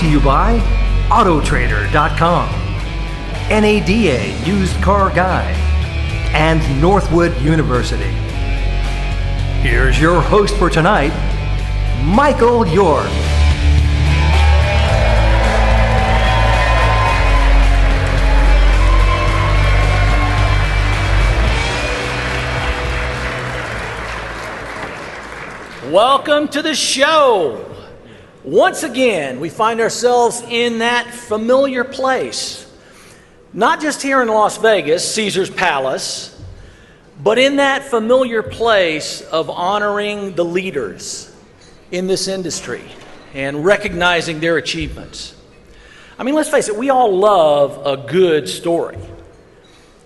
To you by Autotrader.com, NADA Used Car Guide, and Northwood University. Here's your host for tonight, Michael York. Welcome to the show. Once again, we find ourselves in that familiar place. Not just here in Las Vegas, Caesar's Palace, but in that familiar place of honoring the leaders in this industry and recognizing their achievements. I mean, let's face it, we all love a good story.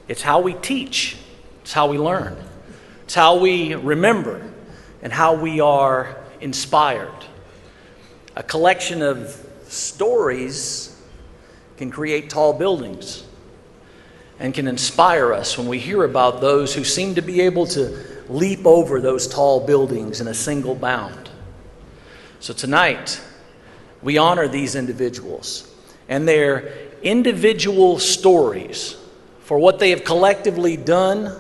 It's how we teach. It's how we learn. It's how we remember and how we are inspired. A collection of stories can create tall buildings and can inspire us when we hear about those who seem to be able to leap over those tall buildings in a single bound. So tonight, we honor these individuals and their individual stories for what they have collectively done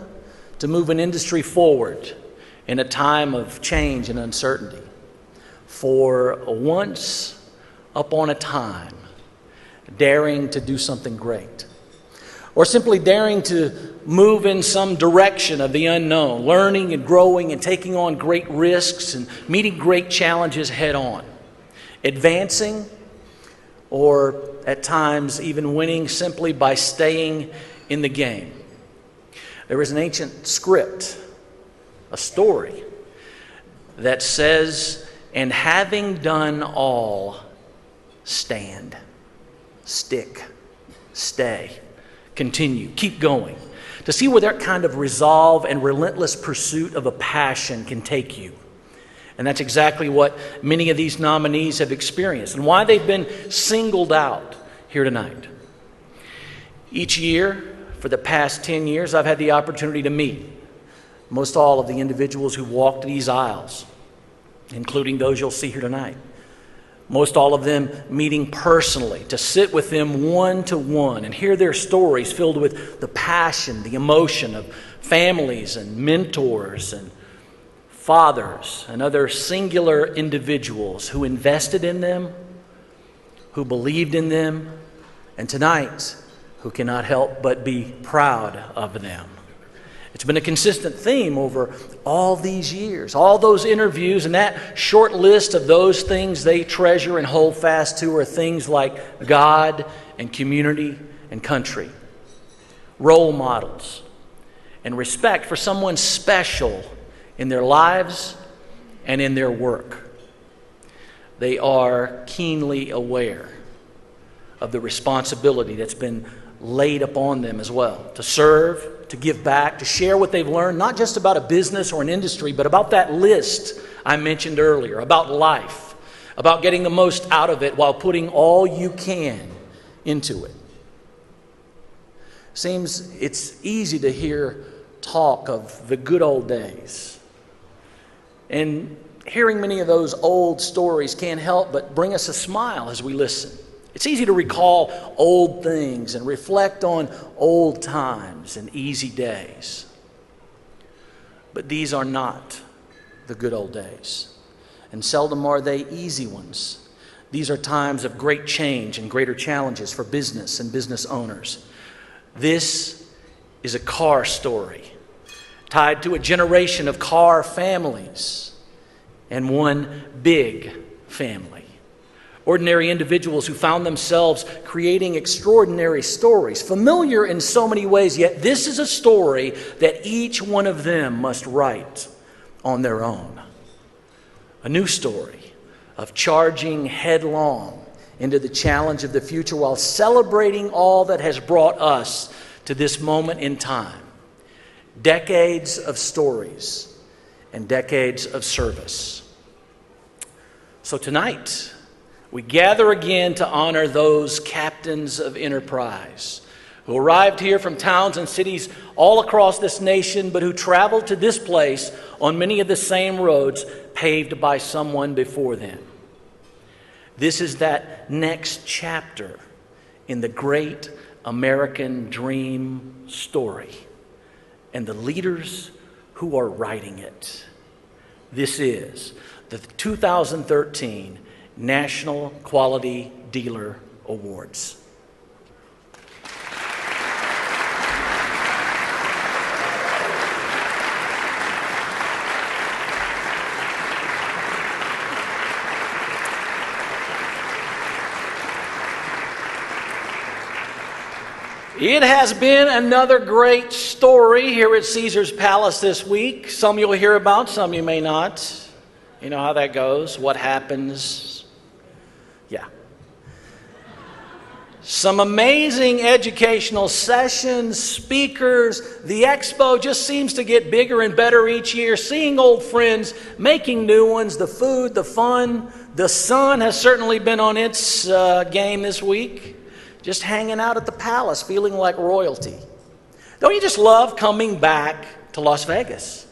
to move an industry forward in a time of change and uncertainty. For once upon a time, daring to do something great, or simply daring to move in some direction of the unknown, learning and growing and taking on great risks and meeting great challenges head on, advancing, or at times even winning simply by staying in the game. There is an ancient script, a story, that says, "And having done all, stand, stick, stay, continue, keep going," to see where that kind of resolve and relentless pursuit of a passion can take you. And that's exactly what many of these nominees have experienced and why they've been singled out here tonight. Each year, for the past 10 years, I've had the opportunity to meet most all of the individuals who walked these aisles, including those you'll see here tonight. Most all of them meeting personally, to sit with them one-to-one and hear their stories filled with the passion, the emotion of families and mentors and fathers and other singular individuals who invested in them, who believed in them, and tonight, who cannot help but be proud of them. It's been a consistent theme over all these years, all those interviews, and that short list of those things they treasure and hold fast to are things like God and community and country, role models, and respect for someone special in their lives and in their work. They are keenly aware of the responsibility that's been laid upon them as well, to serve, to give back, to share what they've learned, not just about a business or an industry, but about that list I mentioned earlier, about life, about getting the most out of it while putting all you can into it. Seems it's easy to hear talk of the good old days. And hearing many of those old stories can't help but bring us a smile as we listen. It's easy to recall old things and reflect on old times and easy days. But these are not the good old days, and seldom are they easy ones. These are times of great change and greater challenges for business and business owners. This is a car story tied to a generation of car families and one big family. Ordinary individuals who found themselves creating extraordinary stories, familiar in so many ways, yet this is a story that each one of them must write on their own. A new story of charging headlong into the challenge of the future while celebrating all that has brought us to this moment in time. Decades of stories and decades of service. So tonight, we gather again to honor those captains of enterprise who arrived here from towns and cities all across this nation, but who traveled to this place on many of the same roads paved by someone before them. This is that next chapter in the great American dream story and the leaders who are writing it. This is the 2013 National Quality Dealer Awards. It has been another great story here at Caesar's Palace this week. Some you'll hear about, some you may not. You know how that goes, what happens. Yeah. Some amazing educational sessions, speakers. The expo just seems to get bigger and better each year. Seeing old friends, making new ones, the food, the fun. The sun has certainly been on its game this week. Just hanging out at the palace, feeling like royalty. Don't you just love coming back to Las Vegas?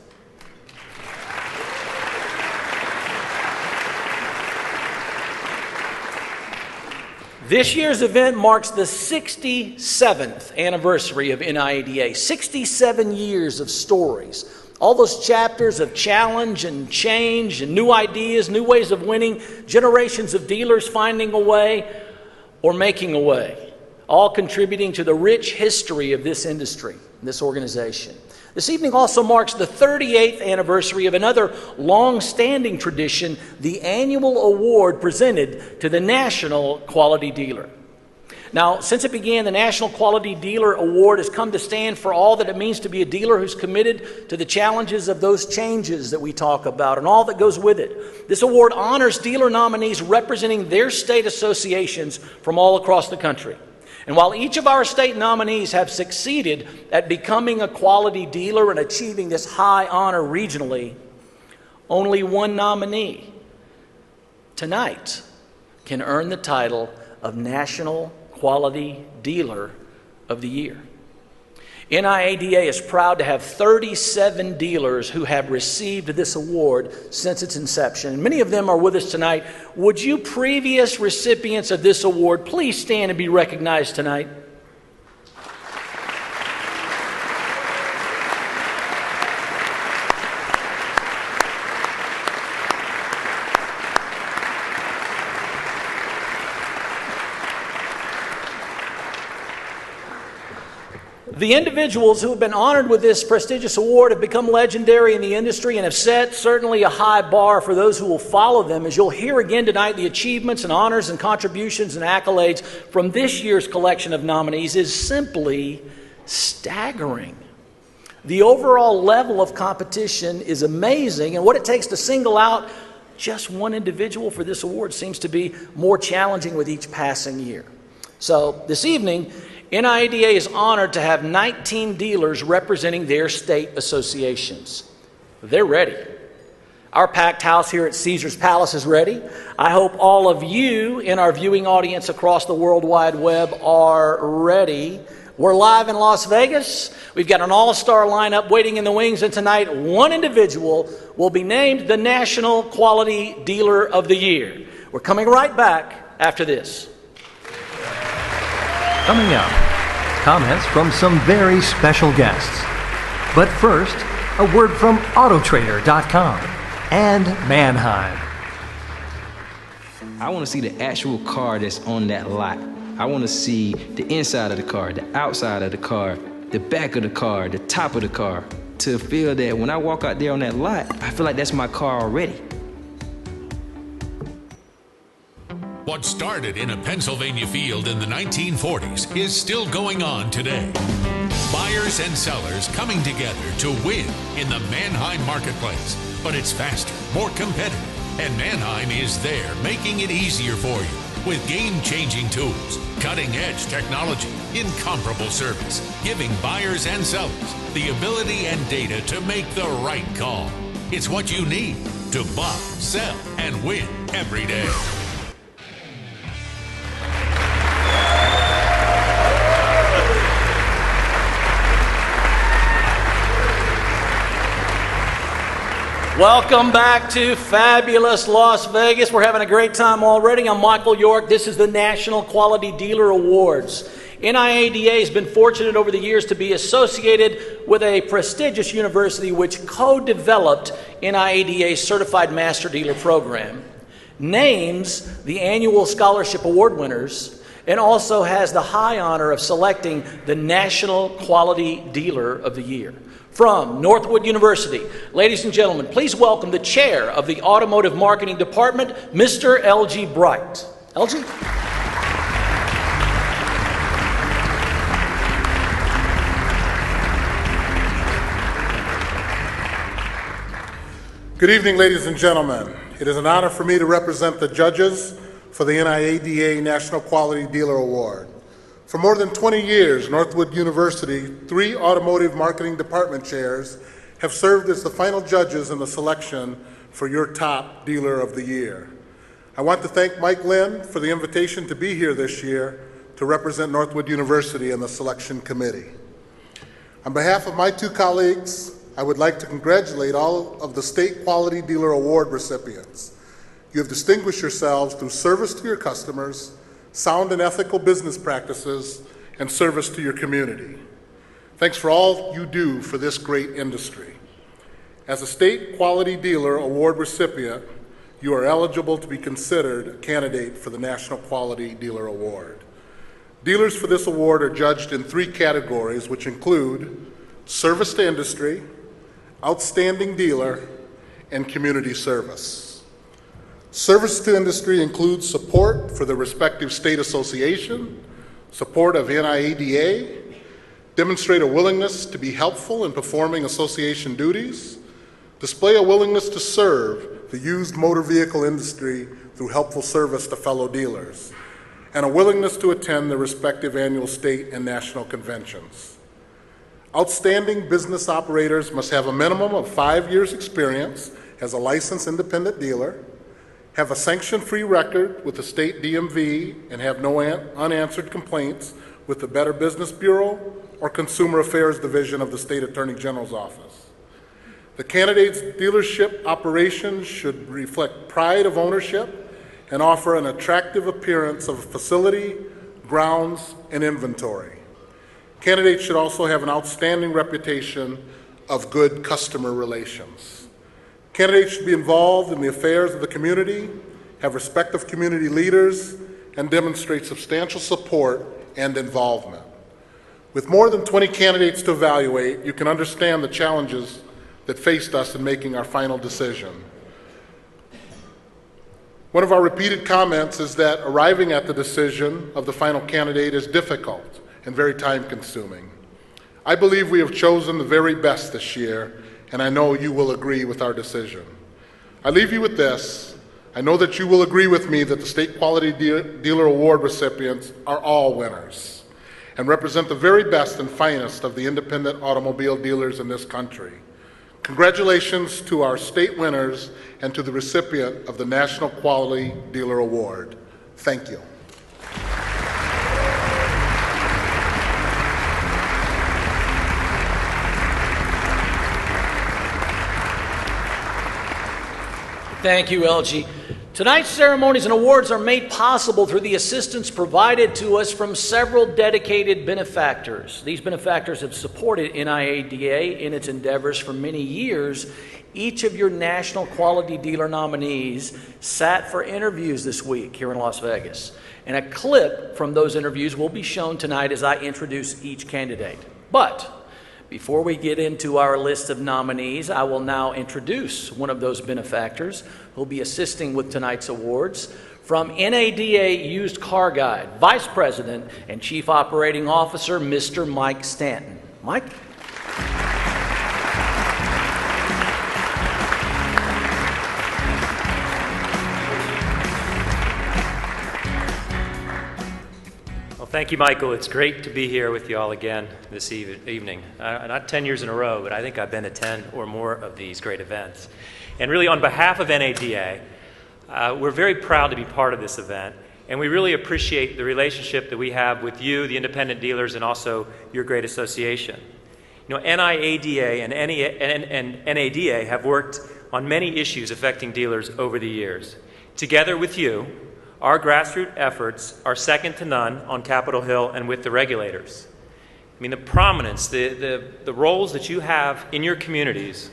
This year's event marks the 67th anniversary of NIADA. 67 years of stories. All those chapters of challenge and change and new ideas, new ways of winning, generations of dealers finding a way or making a way, all contributing to the rich history of this industry, this organization. This evening also marks the 38th anniversary of another long-standing tradition, the annual award presented to the National Quality Dealer. Now, since it began, the National Quality Dealer Award has come to stand for all that it means to be a dealer who's committed to the challenges of those changes that we talk about and all that goes with it. This award honors dealer nominees representing their state associations from all across the country. And while each of our state nominees have succeeded at becoming a quality dealer and achieving this high honor regionally, only one nominee tonight can earn the title of National Quality Dealer of the Year. NIADA is proud to have 37 dealers who have received this award since its inception. And many of them are with us tonight. Would you previous recipients of this award please stand and be recognized tonight? The individuals who have been honored with this prestigious award have become legendary in the industry and have set certainly a high bar for those who will follow them. As you'll hear again tonight, the achievements and honors and contributions and accolades from this year's collection of nominees is simply staggering. The overall level of competition is amazing, and what it takes to single out just one individual for this award seems to be more challenging with each passing year. So this evening, NIADA is honored to have 19 dealers representing their state associations. They're ready. Our packed house here at Caesar's Palace is ready. I hope all of you in our viewing audience across the World Wide Web are ready. We're live in Las Vegas. We've got an all-star lineup waiting in the wings, and tonight one individual will be named the National Quality Dealer of the Year. We're coming right back after this. Coming up, comments from some very special guests. But first, a word from Autotrader.com and Mannheim. I want to see the actual car that's on that lot. I want to see the inside of the car, the outside of the car, the back of the car, the top of the car, to feel that when I walk out there on that lot, I feel like that's my car already. What started in a Pennsylvania field in the 1940s is still going on today. Buyers and sellers coming together to win in the Mannheim marketplace. But it's faster, more competitive, and Mannheim is there making it easier for you with game-changing tools, cutting-edge technology, incomparable service, giving buyers and sellers the ability and data to make the right call. It's what you need to buy, sell, and win every day. Welcome back to fabulous Las Vegas. We're having a great time already. I'm Michael York. This is the National Quality Dealer Awards. NIADA has been fortunate over the years to be associated with a prestigious university which co-developed NIADA's Certified Master Dealer Program, names the annual scholarship award winners, and also has the high honor of selecting the National Quality Dealer of the Year. From Northwood University, ladies and gentlemen, please welcome the chair of the Automotive Marketing Department, Mr. L.G. Bright. L.G.? Good evening, ladies and gentlemen. It is an honor for me to represent the judges for the NIADA National Quality Dealer Award. For more than 20 years, Northwood University, 3 automotive marketing department chairs have served as the final judges in the selection for your top dealer of the year. I want to thank Mike Lynn for the invitation to be here this year to represent Northwood University in the selection committee. On behalf of my 2 colleagues, I would like to congratulate all of the State Quality Dealer Award recipients. You have distinguished yourselves through service to your customers, sound and ethical business practices, and service to your community. Thanks for all you do for this great industry. As a State Quality Dealer Award recipient, you are eligible to be considered a candidate for the National Quality Dealer Award. Dealers for this award are judged in 3 categories, which include service to industry, outstanding dealer, and community service. Service to industry includes support for the respective state association, support of NIADA, demonstrate a willingness to be helpful in performing association duties, display a willingness to serve the used motor vehicle industry through helpful service to fellow dealers, and a willingness to attend the respective annual state and national conventions. Outstanding business operators must have a minimum of 5 years' experience as a licensed independent dealer, have a sanction-free record with the state DMV, and have no unanswered complaints with the Better Business Bureau or Consumer Affairs Division of the State Attorney General's Office. The candidate's dealership operations should reflect pride of ownership and offer an attractive appearance of facility, grounds, and inventory. Candidates should also have an outstanding reputation of good customer relations. Candidates should be involved in the affairs of the community, have respect of community leaders, and demonstrate substantial support and involvement. With more than 20 candidates to evaluate, you can understand the challenges that faced us in making our final decision. One of our repeated comments is that arriving at the decision of the final candidate is difficult and very time-consuming. I believe we have chosen the very best this year, and I know you will agree with our decision. I leave you with this. I know that you will agree with me that the State Quality Dealer Award recipients are all winners and represent the very best and finest of the independent automobile dealers in this country. Congratulations to our state winners and to the recipient of the National Quality Dealer Award. Thank you. Thank you, LG. Tonight's ceremonies and awards are made possible through the assistance provided to us from several dedicated benefactors. These benefactors have supported NIADA in its endeavors for many years. Each of your National Quality Dealer nominees sat for interviews this week here in Las Vegas. And a clip from those interviews will be shown tonight as I introduce each candidate. But before we get into our list of nominees, I will now introduce one of those benefactors who will be assisting with tonight's awards. From NADA Used Car Guide, Vice President and Chief Operating Officer, Mr. Mike Stanton. Mike? Thank you, Michael. It's great to be here with you all again this evening. Not 10 years in a row, but I think I've been to 10 or more of these great events. And really, on behalf of NADA, we're very proud to be part of this event, and we really appreciate the relationship that we have with you, the independent dealers, and also your great association. You know, NIADA and NADA have worked on many issues affecting dealers over the years. Together with you, our grassroots efforts are second to none on Capitol Hill and with the regulators. I mean, the prominence, the roles that you have in your communities,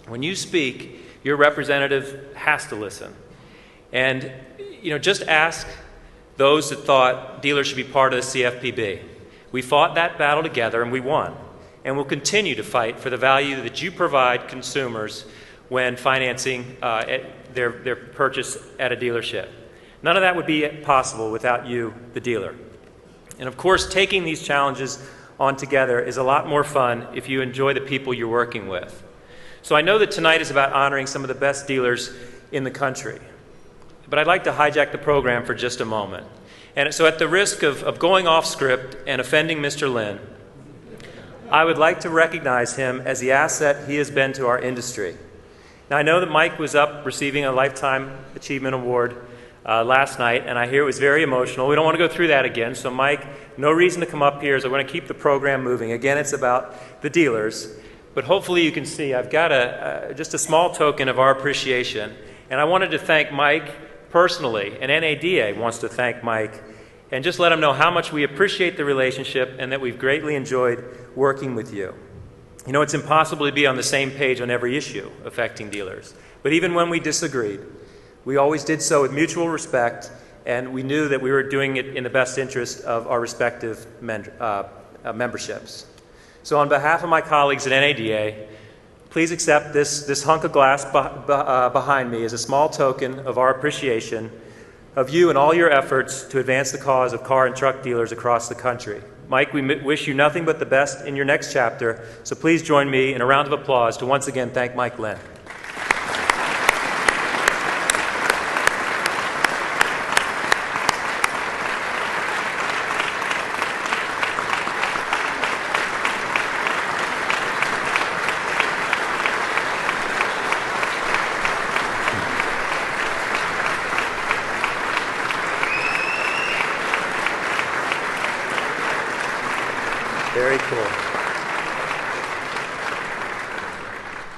when you speak, your representative has to listen. And, just ask those that thought dealers should be part of the CFPB. We fought that battle together and we won. And we'll continue to fight for the value that you provide consumers when financing their purchase at a dealership. None of that would be possible without you, the dealer. And of course, taking these challenges on together is a lot more fun if you enjoy the people you're working with. So I know that tonight is about honoring some of the best dealers in the country. But I'd like to hijack the program for just a moment. And so at the risk of going off script and offending Mr. Lynn, I would like to recognize him as the asset he has been to our industry. Now, I know that Mike was up receiving a Lifetime Achievement Award last night, and I hear it was very emotional. We don't want to go through that again, so Mike, no reason to come up here, so we're going to keep the program moving. Again, it's about the dealers, but hopefully you can see I've got just a small token of our appreciation, and I wanted to thank Mike personally, and NADA wants to thank Mike, and just let him know how much we appreciate the relationship and that we've greatly enjoyed working with you. You know, it's impossible to be on the same page on every issue affecting dealers, but even when we disagreed, we always did so with mutual respect, and we knew that we were doing it in the best interest of our respective memberships. So on behalf of my colleagues at NADA, please accept this hunk of glass behind me as a small token of our appreciation of you and all your efforts to advance the cause of car and truck dealers across the country. Mike, we wish you nothing but the best in your next chapter, so please join me in a round of applause to once again thank Mike Lynn. Very cool.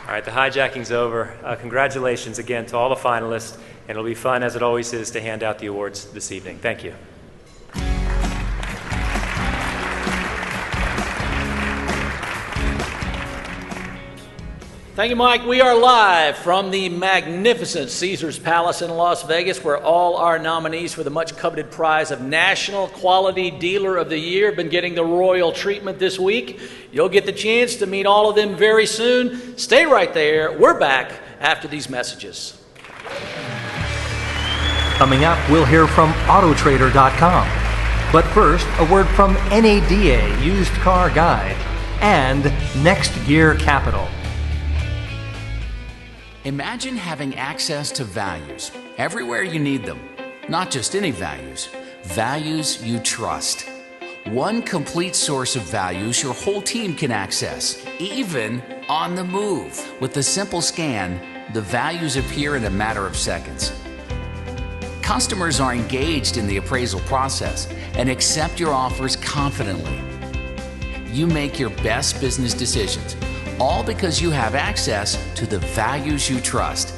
All right, the hijacking's over. Congratulations again to all the finalists, and it'll be fun, as it always is, to hand out the awards this evening. Thank you. Thank you, Mike. We are live from the magnificent Caesars Palace in Las Vegas, where all our nominees for the much-coveted prize of National Quality Dealer of the Year have been getting the royal treatment this week. You'll get the chance to meet all of them very soon. Stay right there. We're back after these messages. Coming up, we'll hear from Autotrader.com. But first, a word from NADA Used Car Guide and Next Gear Capital. Imagine having access to values everywhere you need them. Not just any values, values you trust. One complete source of values your whole team can access, even on the move. With a simple scan, the values appear in a matter of seconds. Customers are engaged in the appraisal process and accept your offers confidently. You make your best business decisions, all because you have access to the values you trust.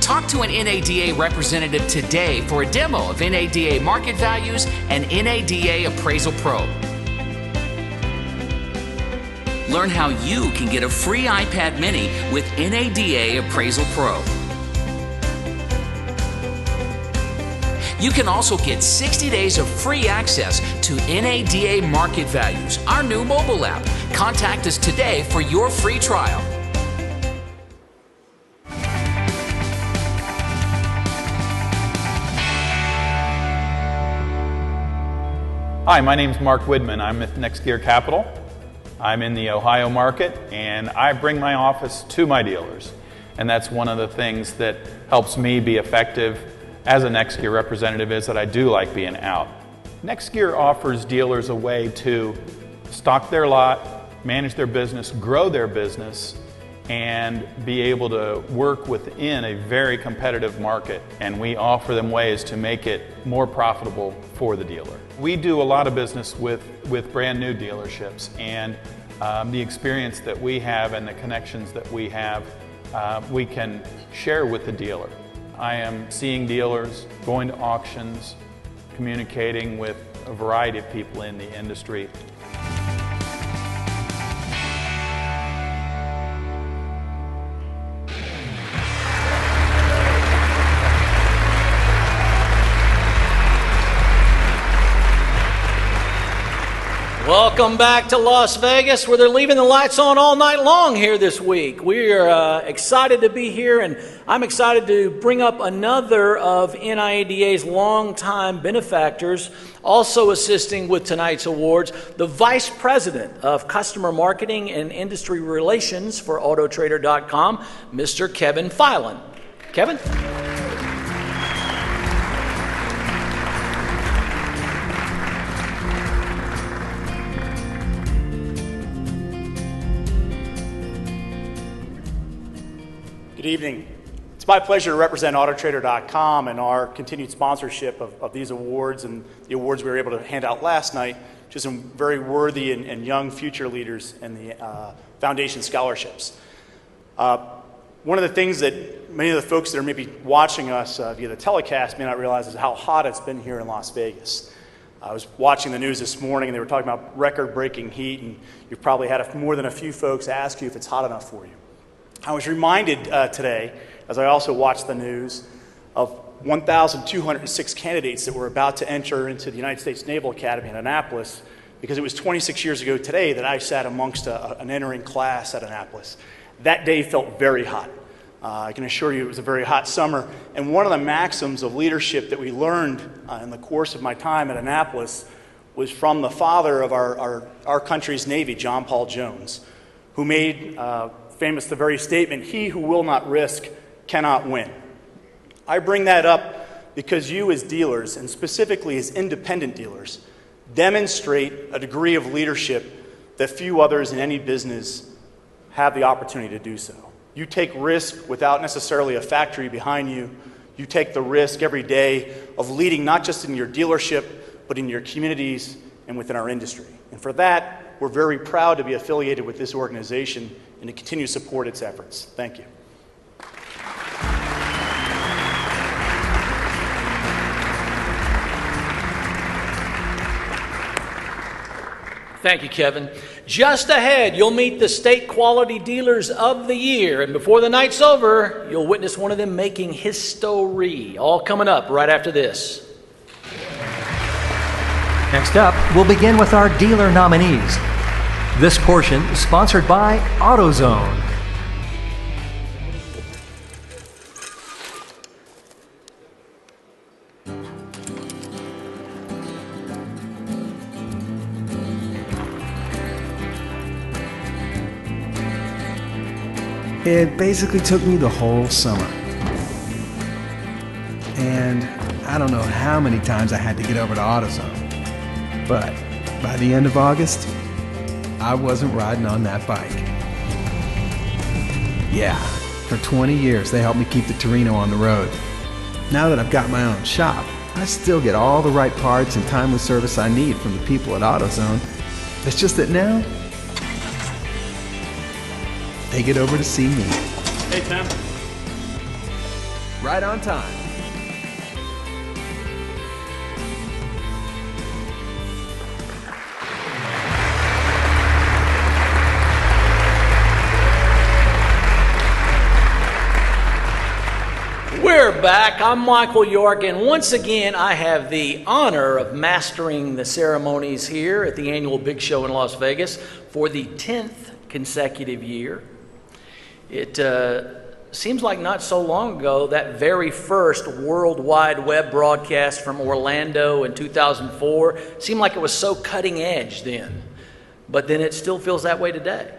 Talk to an NADA representative today for a demo of NADA Market Values and NADA Appraisal Pro. Learn how you can get a free iPad mini with NADA Appraisal Pro. You can also get 60 days of free access to NADA Market Values, our new mobile app. Contact us today for your free trial. Hi, my name's Mark Whitman. I'm with Next Gear Capital. I'm in the Ohio market, and I bring my office to my dealers. And that's one of the things that helps me be effective as a Next Gear representative, is that I do like being out. Next Gear offers dealers a way to stock their lot, manage their business, grow their business, and be able to work within a very competitive market. And we offer them ways to make it more profitable for the dealer. We do a lot of business with brand new dealerships, and the experience that we have and the connections that we have we can share with the dealer. I am seeing dealers going to auctions, communicating with a variety of people in the industry. Welcome back to Las Vegas, where they're leaving the lights on all night long here this week. We are excited to be here, and I'm excited to bring up another of NIADA's longtime benefactors, also assisting with tonight's awards, the Vice President of Customer Marketing and Industry Relations for Autotrader.com, Mr. Kevin Filan. Kevin? Good evening. It's my pleasure to represent Autotrader.com and our continued sponsorship of these awards and the awards we were able to hand out last night to some very worthy and young future leaders in the Foundation scholarships. One of the things that many of the folks that are maybe watching us via the telecast may not realize is how hot it's been here in Las Vegas. I was watching the news this morning and they were talking about record-breaking heat, and you've probably had more than a few folks ask you if it's hot enough for you. I was reminded today, as I also watched the news, of 1,206 candidates that were about to enter into the United States Naval Academy in Annapolis, because it was 26 years ago today that I sat amongst an entering class at Annapolis. That day felt very hot. I can assure you it was a very hot summer, and one of the maxims of leadership that we learned in the course of my time at Annapolis was from the father of our country's Navy, John Paul Jones, who made famous the very statement, "He who will not risk cannot win." I bring that up because you as dealers, and specifically as independent dealers, demonstrate a degree of leadership that few others in any business have the opportunity to do so. You take risk without necessarily a factory behind you. You take the risk every day of leading not just in your dealership, but in your communities and within our industry. And for that, we're very proud to be affiliated with this organization and to continue to support its efforts. Thank you. Thank you, Kevin. Just ahead, you'll meet the State Quality Dealers of the Year, and before the night's over, you'll witness one of them making history. All coming up right after this. Next up, we'll begin with our dealer nominees. This portion is sponsored by Autozone. It basically took me the whole summer. And I don't know how many times I had to get over to Autozone. But by the end of August, I wasn't riding on that bike. Yeah, for 20 years they helped me keep the Torino on the road. Now that I've got my own shop, I still get all the right parts and timely service I need from the people at Autozone. It's just that now, they get over to see me. Hey, Tim. Right on time. We're back. I'm Michael York, and once again, I have the honor of mastering the ceremonies here at the annual Big Show in Las Vegas for the 10th consecutive year. It seems like not so long ago, that very first World Wide Web broadcast from Orlando in 2004 seemed like it was so cutting edge then, but then it still feels that way today.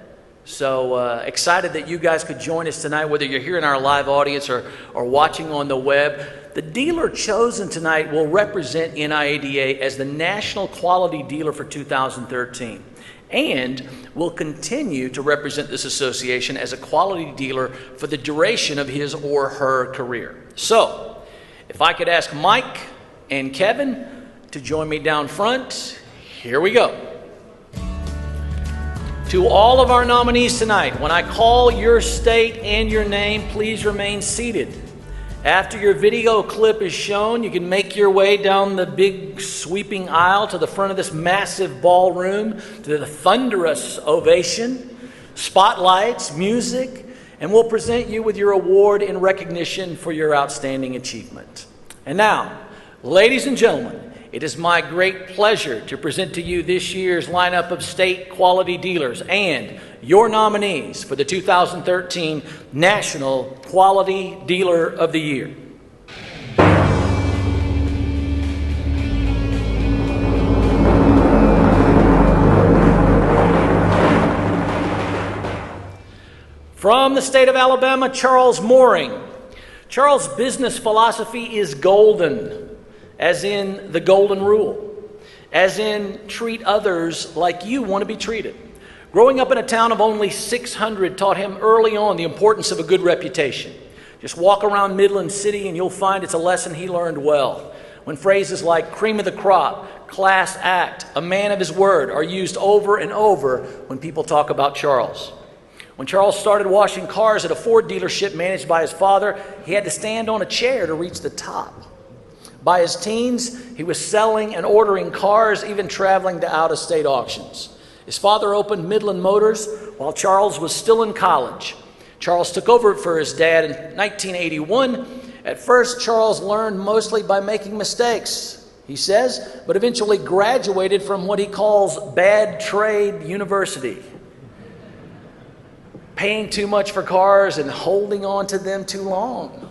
So excited that you guys could join us tonight, whether you're here in our live audience or watching on the web. The dealer chosen tonight will represent NIADA as the National Quality Dealer for 2013. And will continue to represent this association as a quality dealer for the duration of his or her career. So, if I could ask Mike and Kevin to join me down front, here we go. To all of our nominees tonight, when I call your state and your name, please remain seated. After your video clip is shown, you can make your way down the big sweeping aisle to the front of this massive ballroom to the thunderous ovation, spotlights, music, and we'll present you with your award in recognition for your outstanding achievement. And now, ladies and gentlemen, it is my great pleasure to present to you this year's lineup of state quality dealers and your nominees for the 2013 National Quality Dealer of the Year. From the state of Alabama, Charles Mooring. Charles' business philosophy is golden, as in the golden rule, as in treat others like you want to be treated. Growing up in a town of only 600 taught him early on the importance of a good reputation. Just walk around Midland City and you'll find it's a lesson he learned well. When phrases like cream of the crop, class act, a man of his word are used over and over when people talk about Charles. When Charles started washing cars at a Ford dealership managed by his father, he had to stand on a chair to reach the top. By his teens, he was selling and ordering cars, even traveling to out-of-state auctions. His father opened Midland Motors while Charles was still in college. Charles took over for his dad in 1981. At first, Charles learned mostly by making mistakes, he says, but eventually graduated from what he calls bad trade university. Paying too much for cars and holding on to them too long.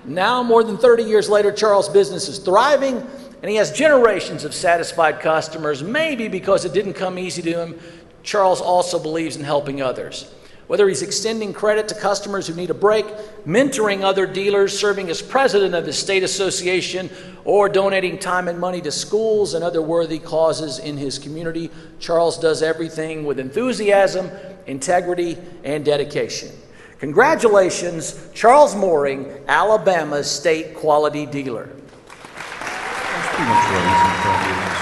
Now, more than 30 years later, Charles' business is thriving, and he has generations of satisfied customers, maybe because it didn't come easy to him. Charles also believes in helping others. Whether he's extending credit to customers who need a break, mentoring other dealers, serving as president of his state association, or donating time and money to schools and other worthy causes in his community, Charles does everything with enthusiasm, integrity, and dedication. Congratulations, Charles Mooring, Alabama's state quality dealer. That's pretty much raised in Providence.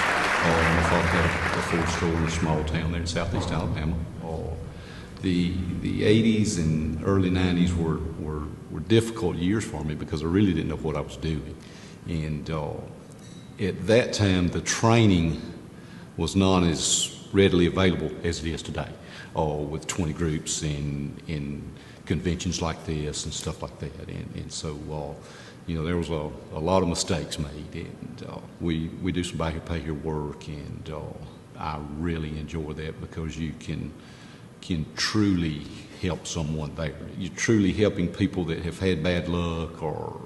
My father had a Ford store in a small town there in southeast Alabama. The 80s and early 90s were difficult years for me because I really didn't know what I was doing. And at that time, the training was not as readily available as it is today, with 20 groups in conventions like this and stuff like that. And so, there was a lot of mistakes made. And we do some back and pay your work, and I really enjoy that because you can truly help someone there. You're truly helping people that have had bad luck or,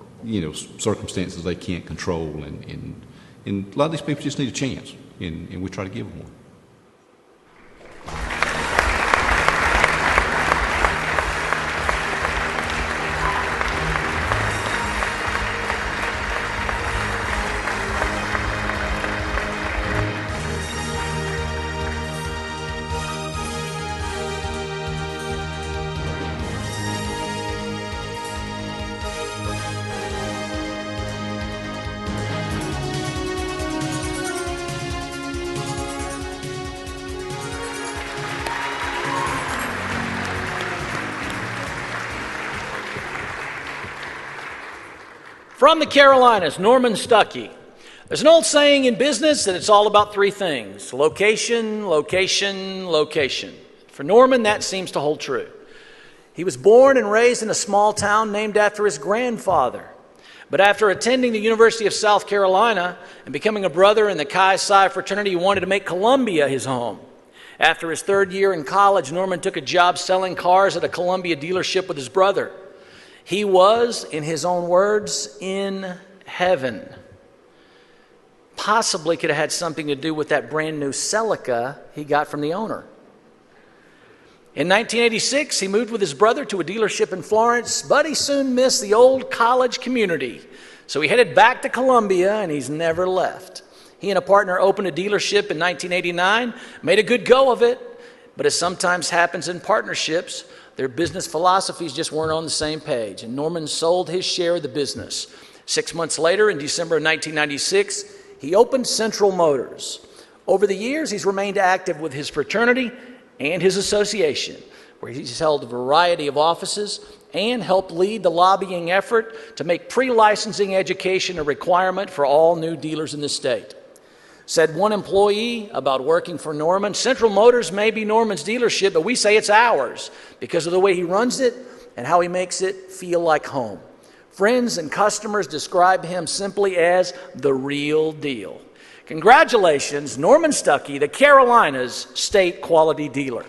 circumstances they can't control. And a lot of these people just need a chance, and we try to give them one. From the Carolinas, Norman Stuckey. There's an old saying in business that it's all about three things: location, location, location. For Norman, that seems to hold true. He was born and raised in a small town named after his grandfather. But after attending the University of South Carolina and becoming a brother in the Chi Psi fraternity, he wanted to make Columbia his home. After his third year in college, Norman took a job selling cars at a Columbia dealership with his brother. He was, in his own words, in heaven. Possibly could have had something to do with that brand new Celica he got from the owner. In 1986, he moved with his brother to a dealership in Florence, but he soon missed the old college community. So he headed back to Columbia, and he's never left. He and a partner opened a dealership in 1989, made a good go of it, but as sometimes happens in partnerships, their business philosophies just weren't on the same page, and Norman sold his share of the business. 6 months later, in December of 1996, he opened Central Motors. Over the years, he's remained active with his fraternity and his association, where he's held a variety of offices and helped lead the lobbying effort to make pre-licensing education a requirement for all new dealers in the state. Said one employee about working for Norman, Central Motors may be Norman's dealership, but we say it's ours because of the way he runs it and how he makes it feel like home. Friends and customers describe him simply as the real deal. Congratulations, Norman Stuckey, the Carolinas State Quality Dealer.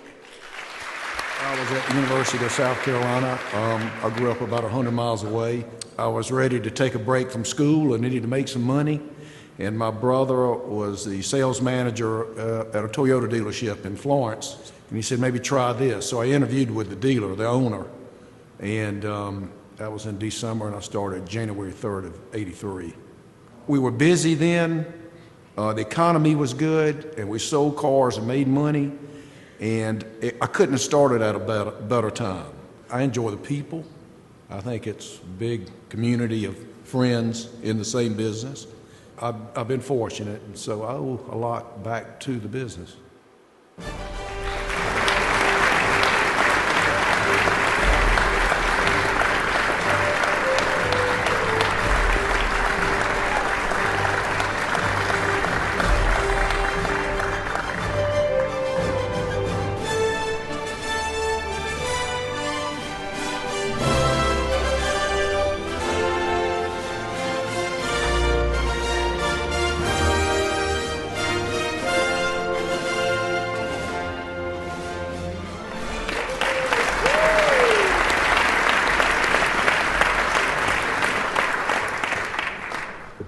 I was at the University of South Carolina. I grew up about 100 miles away. I was ready to take a break from school and needed to make some money. And my brother was the sales manager at a Toyota dealership in Florence. And he said, maybe try this. So I interviewed with the dealer, the owner. And that was in December, and I started January 3rd of '83. We were busy then. The economy was good, and we sold cars and made money. And I couldn't have started at a better time. I enjoy the people. I think it's a big community of friends in the same business. I've been fortunate, and so I owe a lot back to the business.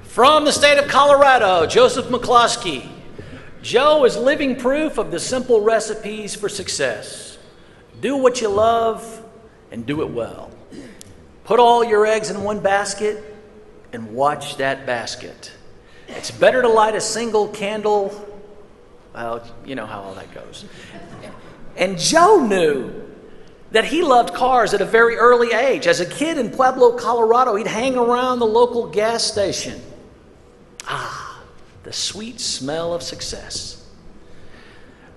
From the state of Colorado, Joseph McCloskey. Joe is living proof of the simple recipes for success. Do what you love and do it well. Put all your eggs in one basket and watch that basket. It's better to light a single candle. Well, you know how all that goes. And Joe knew that he loved cars at a very early age. As a kid in Pueblo, Colorado, he'd hang around the local gas station. Ah, the sweet smell of success.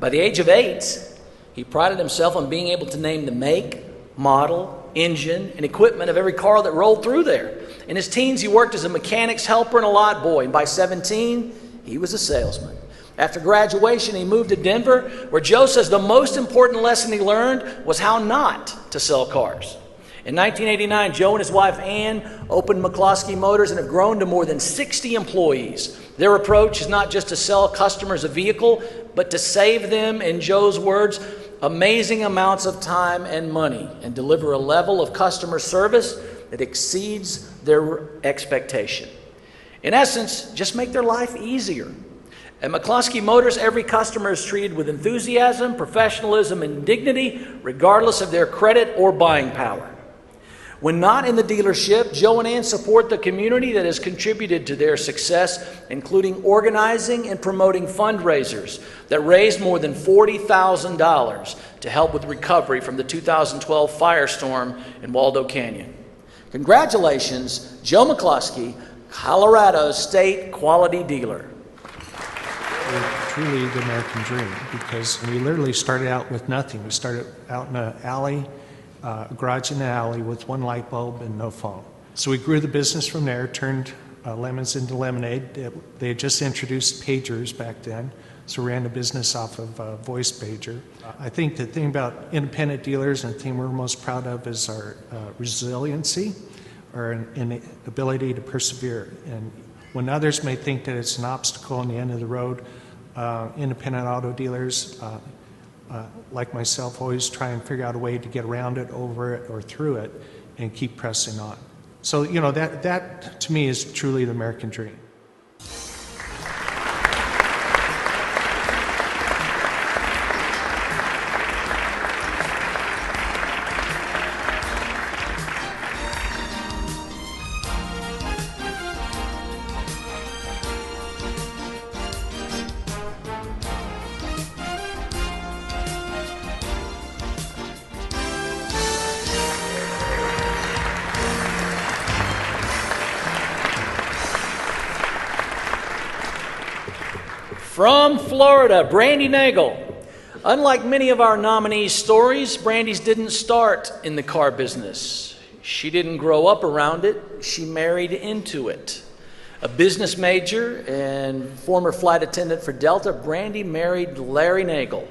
By the age of 8, he prided himself on being able to name the make, model, engine, and equipment of every car that rolled through there. In his teens, he worked as a mechanic's helper and a lot boy, and by 17, he was a salesman. After graduation, he moved to Denver, where Joe says the most important lesson he learned was how not to sell cars. In 1989, Joe and his wife Ann opened McCloskey Motors and have grown to more than 60 employees. Their approach is not just to sell customers a vehicle, but to save them, in Joe's words, amazing amounts of time and money and deliver a level of customer service that exceeds their expectation. In essence, just make their life easier. At McCloskey Motors, every customer is treated with enthusiasm, professionalism, and dignity, regardless of their credit or buying power. When not in the dealership, Joe and Ann support the community that has contributed to their success, including organizing and promoting fundraisers that raised more than $40,000 to help with recovery from the 2012 firestorm in Waldo Canyon. Congratulations, Joe McCloskey, Colorado's State Quality Dealer. Truly the American dream, because we literally started out with nothing. We started out in an alley, a garage in an alley with one light bulb and no phone. So we grew the business from there, turned lemons into lemonade. They had just introduced pagers back then, so we ran the business off of a voice pager. I think the thing about independent dealers and the thing we're most proud of is our resiliency, our ability to persevere. And when others may think that it's an obstacle on the end of the road, independent auto dealers like myself always try and figure out a way to get around it, over it, or through it, and keep pressing on. So, you know, that to me is truly the American dream. From Florida, Brandi Nagle. Unlike many of our nominees' stories, Brandi's didn't start in the car business. She didn't grow up around it. She married into it. A business major and former flight attendant for Delta, Brandi married Larry Nagle,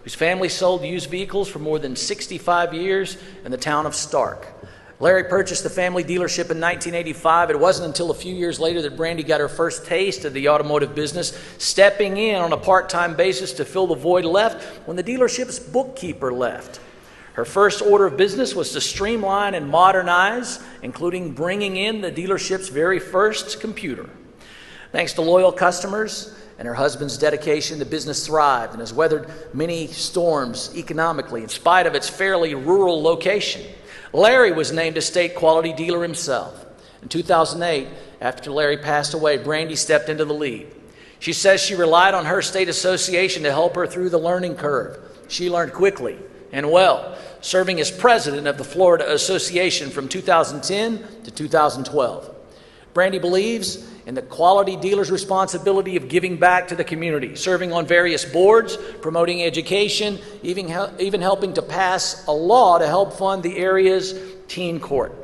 whose family sold used vehicles for more than 65 years in the town of Stark. Larry purchased the family dealership in 1985. It wasn't until a few years later that Brandi got her first taste of the automotive business, stepping in on a part-time basis to fill the void left when the dealership's bookkeeper left. Her first order of business was to streamline and modernize, including bringing in the dealership's very first computer. Thanks to loyal customers and her husband's dedication, the business thrived and has weathered many storms economically in spite of its fairly rural location. Larry was named a state quality dealer himself. In 2008, after Larry passed away, Brandi stepped into the lead. She says she relied on her state association to help her through the learning curve. She learned quickly and well, serving as president of the Florida Association from 2010 to 2012. Brandi believes in the quality dealer's responsibility of giving back to the community, serving on various boards, promoting education, even helping to pass a law to help fund the area's teen court.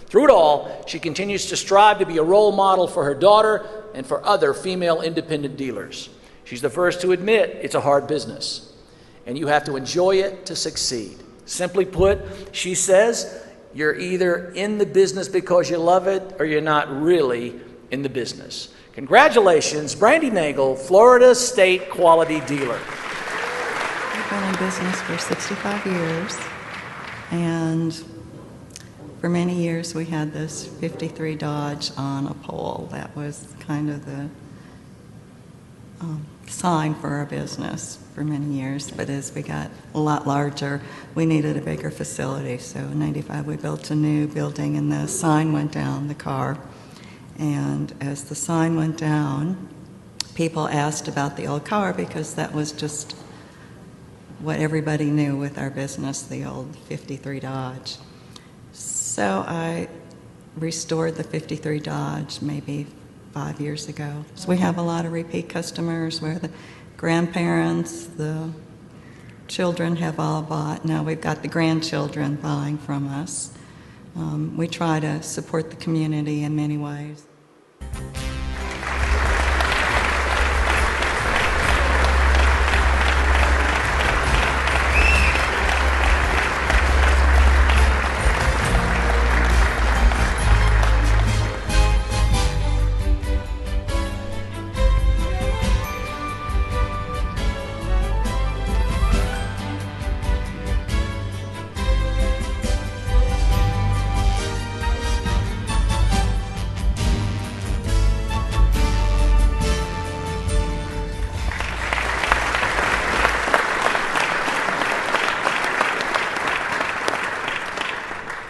Through it all, she continues to strive to be a role model for her daughter and for other female independent dealers. She's the first to admit it's a hard business, and you have to enjoy it to succeed. Simply put, she says, you're either in the business because you love it or you're not really in the business. Congratulations, Brandi Nagle, Florida State Quality Dealer. I've been in business for 65 years, and for many years we had this 53 Dodge on a pole. That was kind of the sign for our business for many years, but as we got a lot larger, we needed a bigger facility. So in '95 we built a new building and the sign went down, the car. And as the sign went down, people asked about the old car because that was just what everybody knew with our business, the old 53 Dodge. So I restored the 53 Dodge maybe 5 years ago. So we have a lot of repeat customers where the grandparents, the children have all bought. Now we've got the grandchildren buying from us. We try to support the community in many ways.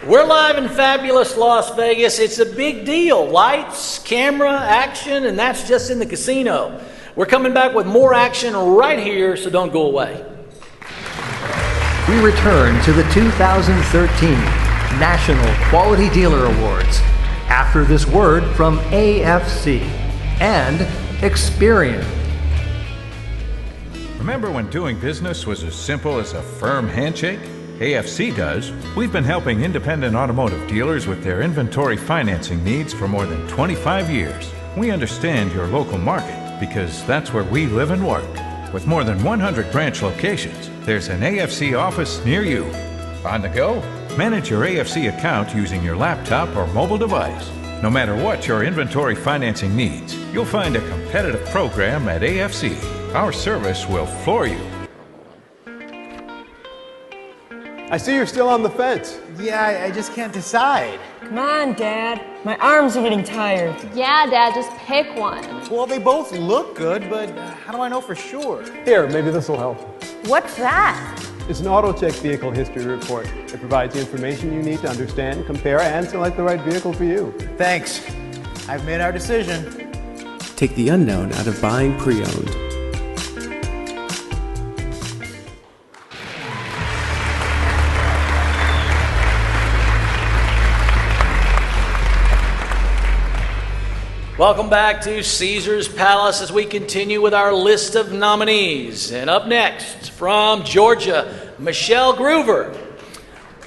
We're live in fabulous Las Vegas. It's a big deal. Lights, camera, action, and that's just in the casino. We're coming back with more action right here, so don't go away. We return to the 2013 National Quality Dealer Awards after this word from AFC and Experian. Remember when doing business was as simple as a firm handshake? AFC does. We've been helping independent automotive dealers with their inventory financing needs for more than 25 years. We understand your local market because that's where we live and work. With more than 100 branch locations, there's an AFC office near you. On the go? Manage your AFC account using your laptop or mobile device. No matter what your inventory financing needs, you'll find a competitive program at AFC. Our service will floor you. I see you're still on the fence. Yeah, I just can't decide. Come on, Dad. My arms are getting tired. Yeah, Dad, just pick one. Well, they both look good, but how do I know for sure? Here, maybe this will help. What's that? It's an AutoCheck vehicle history report. It provides the information you need to understand, compare, and select the right vehicle for you. Thanks. I've made our decision. Take the unknown out of buying pre-owned. Welcome back to Caesar's Palace as we continue with our list of nominees. And up next, from Georgia, Michelle Groover.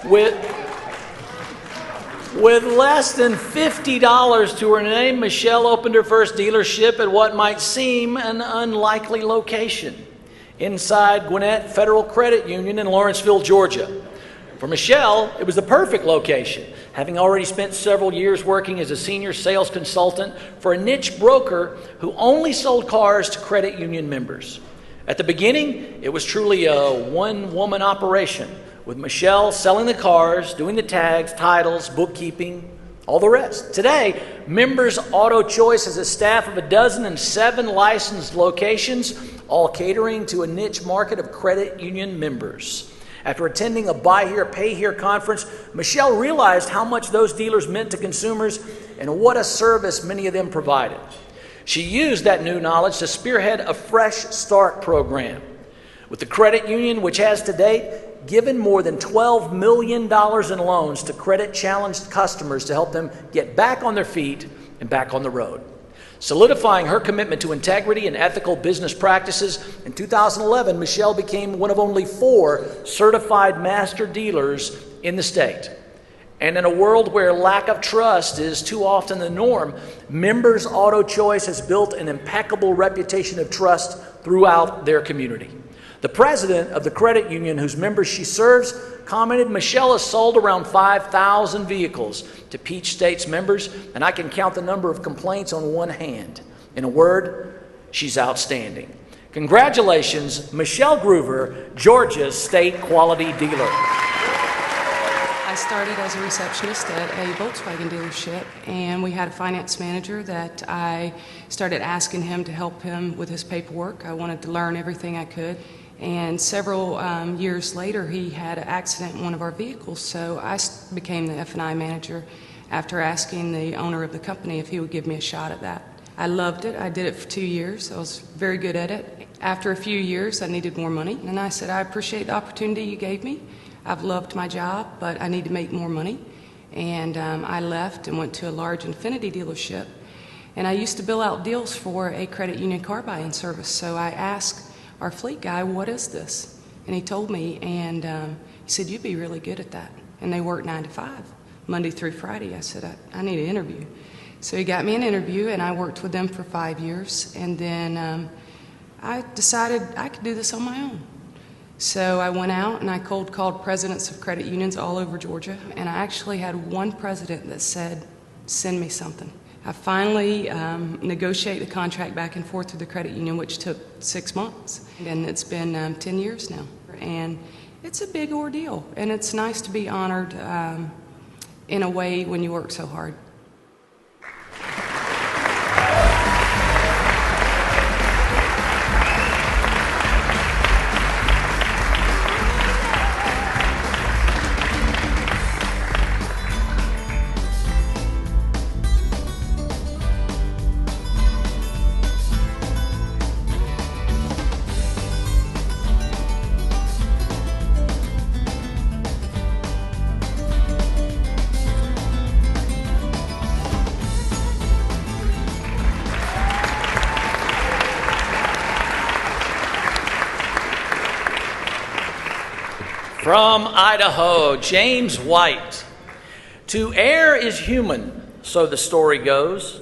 With less than $50 to her name, Michelle opened her first dealership at what might seem an unlikely location, inside Gwinnett Federal Credit Union in Lawrenceville, Georgia. For Michelle, it was the perfect location, having already spent several years working as a senior sales consultant for a niche broker who only sold cars to credit union members. At the beginning, it was truly a one-woman operation, with Michelle selling the cars, doing the tags, titles, bookkeeping, all the rest. Today, Members Auto Choice has a staff of 7 licensed locations, all catering to a niche market of credit union members. After attending a Buy Here, Pay Here conference, Michelle realized how much those dealers meant to consumers and what a service many of them provided. She used that new knowledge to spearhead a Fresh Start program with the credit union, which has to date given more than $12 million in loans to credit-challenged customers to help them get back on their feet and back on the road. Solidifying her commitment to integrity and ethical business practices, in 2011, Michelle became one of only 4 certified master dealers in the state. And in a world where lack of trust is too often the norm, Members Auto Choice has built an impeccable reputation of trust throughout their community. The president of the credit union whose members she serves commented, Michelle has sold around 5,000 vehicles to Peach State's members, and I can count the number of complaints on one hand. In a word, she's outstanding. Congratulations, Michelle Groover, Georgia's state quality dealer. I started as a receptionist at a Volkswagen dealership, and we had a finance manager that I started asking him to help him with his paperwork. I wanted to learn everything I could. And several years later, he had an accident in one of our vehicles, so I became the F&I manager after asking the owner of the company if he would give me a shot at that. I loved it. I did it for 2 years. I was very good at it. After a few years, I needed more money, and I said, I appreciate the opportunity you gave me. I've loved my job, but I need to make more money. And I left and went to a large Infiniti dealership, and I used to bill out deals for a credit union car buying service, so I asked our fleet guy, what is this? And he told me, and he said, you'd be really good at that. And they work 9 to 5, Monday through Friday. I said, I need an interview. So he got me an interview, and I worked with them for 5 years. And then I decided I could do this on my own. So I went out and I cold called presidents of credit unions all over Georgia. And I actually had one president that said, send me something. I finally negotiated the contract back and forth with the credit union, which took 6 months. And it's been 10 years now. And it's a big ordeal. And it's nice to be honored in a way when you work so hard. From Idaho, James White. To err is human, so the story goes.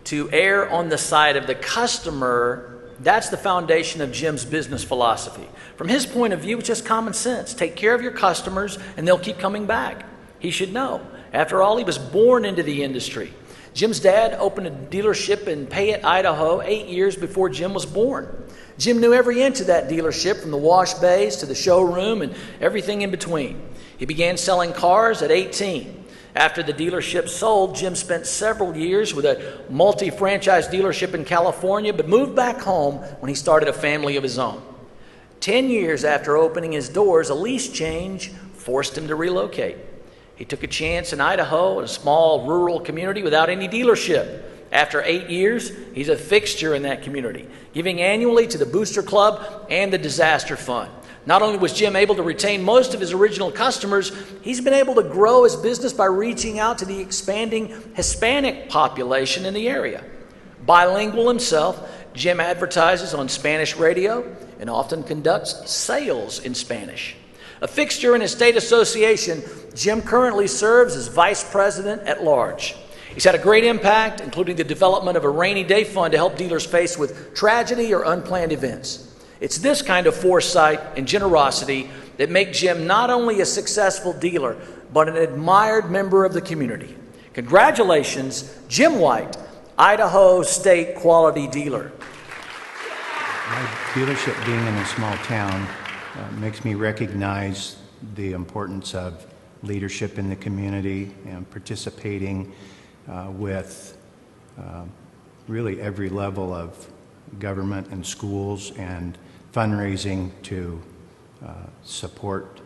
To err on the side of the customer, that's the foundation of Jim's business philosophy. From his point of view, it's just common sense. Take care of your customers and they'll keep coming back. He should know. After all, he was born into the industry. Jim's dad opened a dealership in Payette, Idaho, 8 years before Jim was born. Jim knew every inch of that dealership, from the wash bays to the showroom and everything in between. He began selling cars at 18. After the dealership sold, Jim spent several years with a multi-franchise dealership in California, but moved back home when he started a family of his own. 10 years after opening his doors, a lease change forced him to relocate. He took a chance in Idaho, a small rural community without any dealership. After 8 years, he's a fixture in that community, giving annually to the Booster Club and the Disaster Fund. Not only was Jim able to retain most of his original customers, he's been able to grow his business by reaching out to the expanding Hispanic population in the area. Bilingual himself, Jim advertises on Spanish radio and often conducts sales in Spanish. A fixture in his state association, Jim currently serves as vice president at large. He's had a great impact, including the development of a rainy day fund to help dealers faced with tragedy or unplanned events. It's this kind of foresight and generosity that make Jim not only a successful dealer, but an admired member of the community. Congratulations, Jim White, Idaho State Quality Dealer. My dealership being in a small town makes me recognize the importance of leadership in the community and participating with really every level of government and schools and fundraising to support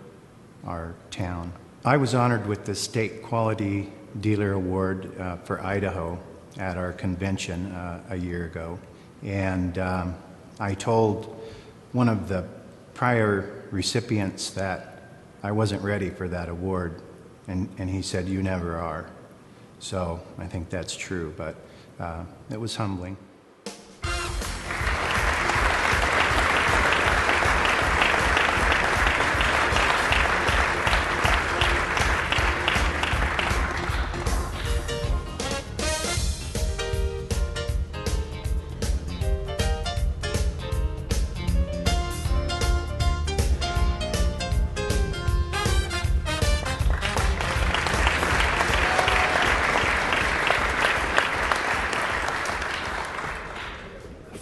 our town. I was honored with the State Quality Dealer Award for Idaho at our convention a year ago, and I told one of the prior recipients that I wasn't ready for that award, and he said, "You never are." So I think that's true, but it was humbling.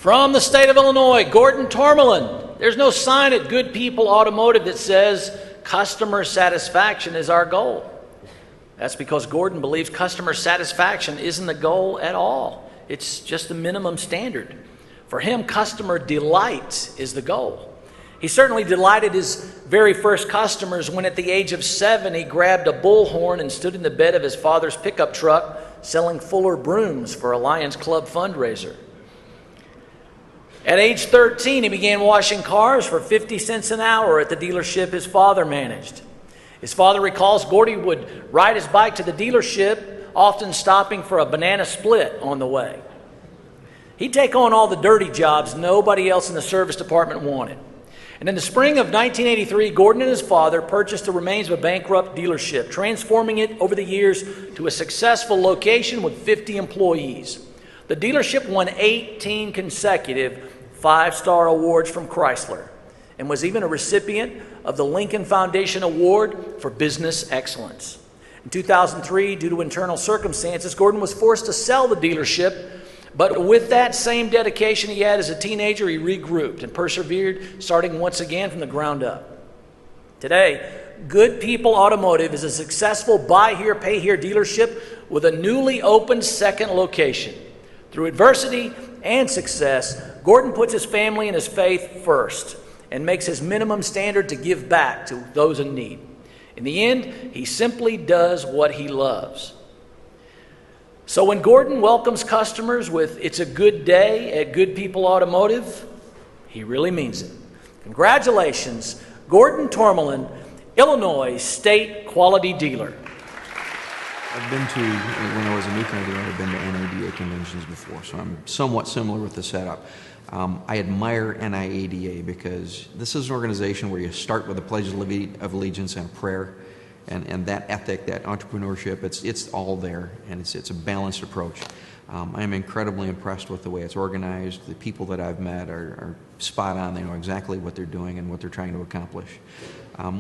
From the state of Illinois, Gordon Harmelin. There's no sign at Good People Automotive that says customer satisfaction is our goal. That's because Gordon believes customer satisfaction isn't the goal at all. It's just a minimum standard. For him, customer delight is the goal. He certainly delighted his very first customers when at the age of 7 he grabbed a bullhorn and stood in the bed of his father's pickup truck selling Fuller brooms for a Lions Club fundraiser. At age 13, he began washing cars for 50 cents an hour at the dealership his father managed. His father recalls Gordy would ride his bike to the dealership, often stopping for a banana split on the way. He'd take on all the dirty jobs nobody else in the service department wanted. And in the spring of 1983, Gordon and his father purchased the remains of a bankrupt dealership, transforming it over the years to a successful location with 50 employees. The dealership won 18 consecutive 5-star awards from Chrysler and was even a recipient of the Lincoln Foundation Award for Business Excellence. In 2003, due to internal circumstances, Gordon was forced to sell the dealership, but with that same dedication he had as a teenager, he regrouped and persevered, starting once again from the ground up. Today, Good People Automotive is a successful buy here, pay here dealership with a newly opened second location. Through adversity and success, Gordon puts his family and his faith first and makes his minimum standard to give back to those in need. In the end, he simply does what he loves. So when Gordon welcomes customers with "It's a good day" at Good People Automotive, he really means it. Congratulations, Gordon Harmelin, Illinois State Quality Dealer. I've been to, when I was a new car dealer, I've been to NIADA conventions before, so I'm somewhat similar with the setup. I admire NIADA because this is an organization where you start with a pledge of allegiance and a prayer, and that ethic, that entrepreneurship, it's all there, and it's a balanced approach. I'm incredibly impressed with the way it's organized. The people that I've met are spot on. They know exactly what they're doing and what they're trying to accomplish.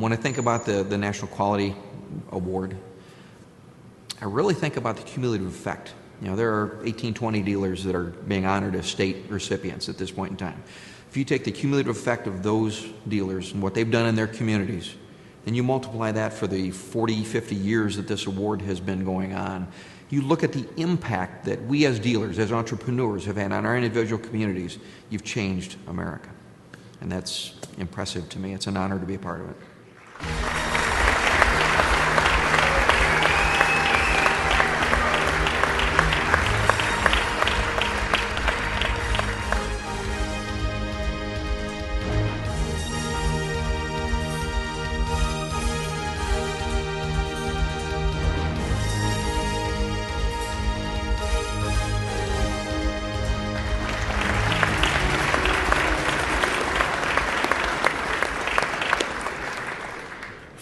When I think about the National Quality Award, I really think about the cumulative effect. You know, there are 18, 20 dealers that are being honored as state recipients at this point in time. If you take the cumulative effect of those dealers and what they've done in their communities, and you multiply that for the 40, 50 years that this award has been going on, you look at the impact that we as dealers, as entrepreneurs, have had on our individual communities, you've changed America. And that's impressive to me. It's an honor to be a part of it.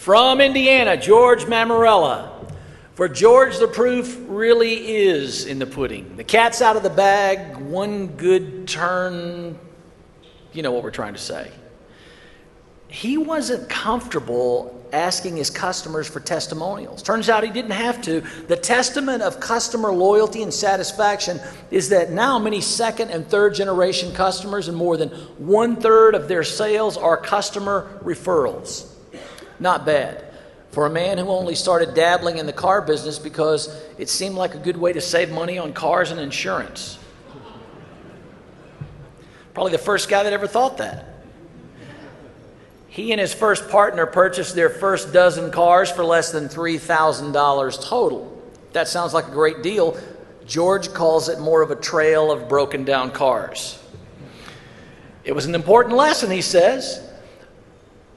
From Indiana, George Mammarella. For George, the proof really is in the pudding. The cat's out of the bag, one good turn, you know what we're trying to say. He wasn't comfortable asking his customers for testimonials. Turns out he didn't have to. The testament of customer loyalty and satisfaction is that now many second and third generation customers, and more than 1/3 of their sales are customer referrals. Not bad for a man who only started dabbling in the car business because it seemed like a good way to save money on cars and insurance. Probably the first guy that ever thought that. He and his first partner purchased their first dozen cars for less than $3,000 total. That sounds like a great deal. George calls it more of a trail of broken down cars. It was an important lesson, he says.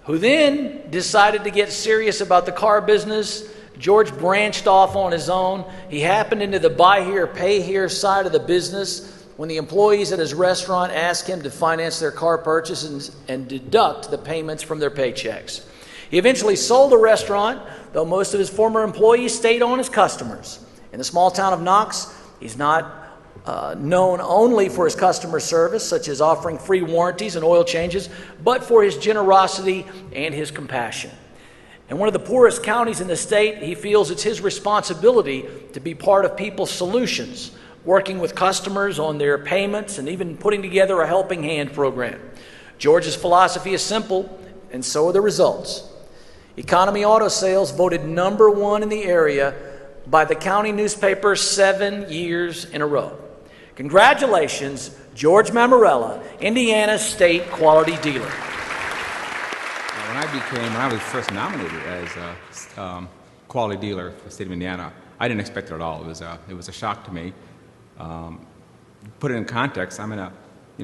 Who then decided to get serious about the car business. George branched off on his own. He happened into the buy here, pay here side of the business when the employees at his restaurant asked him to finance their car purchases and deduct the payments from their paychecks. He eventually sold the restaurant, though most of his former employees stayed on as customers. In the small town of Knox, he's not known only for his customer service, such as offering free warranties and oil changes, but for his generosity and his compassion. In one of the poorest counties in the state, he feels it's his responsibility to be part of people's solutions, working with customers on their payments and even putting together a helping hand program. George's philosophy is simple, and so are the results. Economy Auto Sales voted #1 in the area by the county newspaper 7 years in a row. Congratulations, George Mammarella, Indiana's state quality dealer. When I was first nominated as a quality dealer for the state of Indiana, I didn't expect it at all. It was a shock to me. Put it in context, I'm in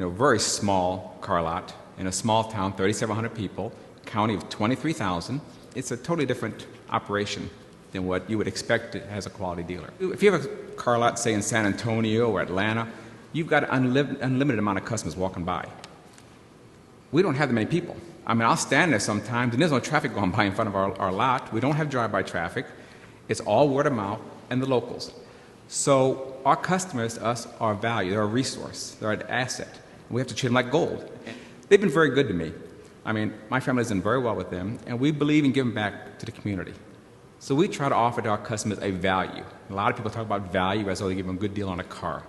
a very small car lot in a small town, 3,700 people, county of 23,000. It's a totally different operation than what you would expect as a quality dealer. If you have a car lot, say in San Antonio or Atlanta, you've got an unlimited amount of customers walking by. We don't have that many people. I mean, I'll stand there sometimes and there's no traffic going by in front of our lot. We don't have drive-by traffic. It's all word of mouth and the locals. So our customers to us are a value, they're a resource, they're an asset. We have to treat them like gold. They've been very good to me. I mean, my family's done very well with them, and we believe in giving back to the community. So we try to offer to our customers a value. A lot of people talk about value as though they give them a good deal on a car.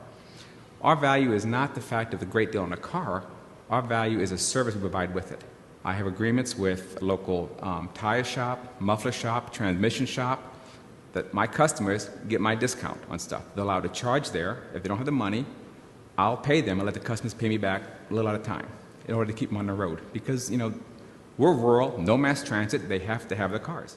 Our value is not the fact of the great deal on a car. Our value is a service we provide with it. I have agreements with a local tire shop, muffler shop, transmission shop, that my customers get my discount on stuff. They're allowed to charge there. If they don't have the money, I'll pay them and let the customers pay me back a little at a time in order to keep them on the road. Because, we're rural, no mass transit, they have to have their cars.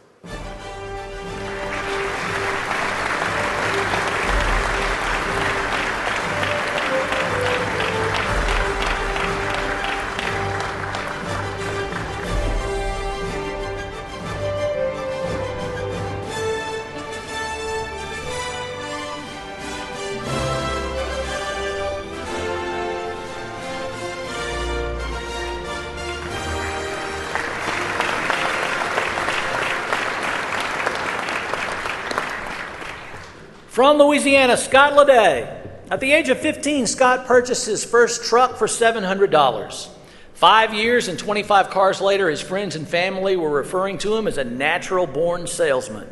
From Louisiana, Scott Ledee. At the age of 15, Scott purchased his first truck for $700. 5 years and 25 cars later, his friends and family were referring to him as a natural-born salesman.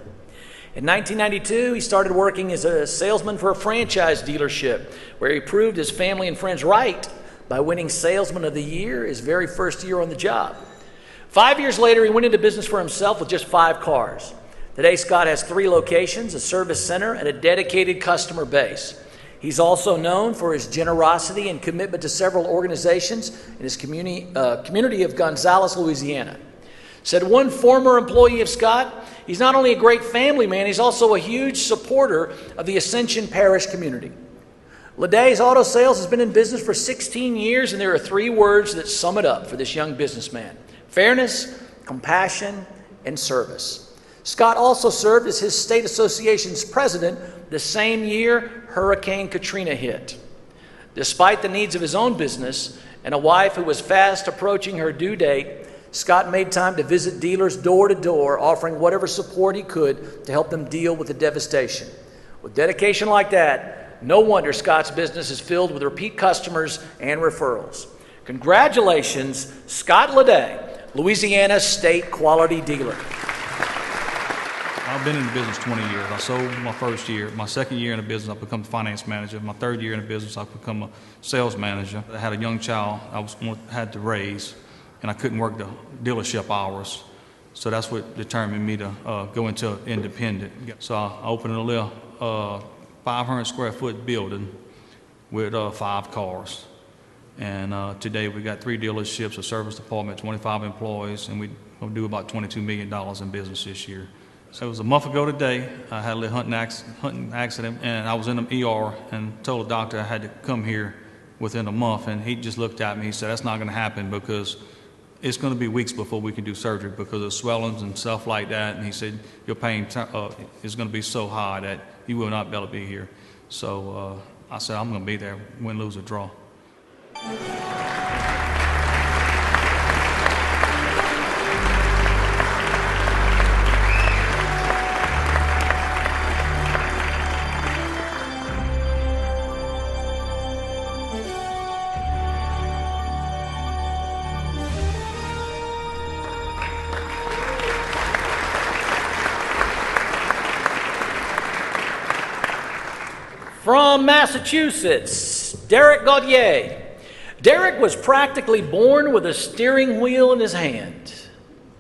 In 1992, he started working as a salesman for a franchise dealership, where he proved his family and friends right by winning Salesman of the Year his very first year on the job. 5 years later, he went into business for himself with just 5 cars. Today, Scott has 3 locations, a service center, and a dedicated customer base. He's also known for his generosity and commitment to several organizations in his community of Gonzales, Louisiana. Said one former employee of Scott, he's not only a great family man, he's also a huge supporter of the Ascension Parish community. Ledee's Auto Sales has been in business for 16 years, and there are 3 words that sum it up for this young businessman: fairness, compassion, and service. Scott also served as his state association's president the same year Hurricane Katrina hit. Despite the needs of his own business and a wife who was fast approaching her due date, Scott made time to visit dealers door to door, offering whatever support he could to help them deal with the devastation. With dedication like that, no wonder Scott's business is filled with repeat customers and referrals. Congratulations, Scott Ledee, Louisiana's state quality dealer. I've been in the business 20 years. I sold my first year. My second year in the business, I become the finance manager. My third year in the business, I become a sales manager. I had a young child had to raise, and I couldn't work the dealership hours. So that's what determined me to go into independent. So I opened a little 500 square foot building with 5 cars. And today we got 3 dealerships, a service department, 25 employees, and we do about $22 million in business this year. So it was a month ago today. I had a little hunting accident, and I was in the ER and told the doctor I had to come here within a month. And he just looked at me. He said, "That's not going to happen because it's going to be weeks before we can do surgery because of swellings and stuff like that." And he said, "Your pain is going to be so high that you will not be able to be here." So I said, "I'm going to be there, win, lose, or draw." From Massachusetts, Derek Gagne. Derek was practically born with a steering wheel in his hand,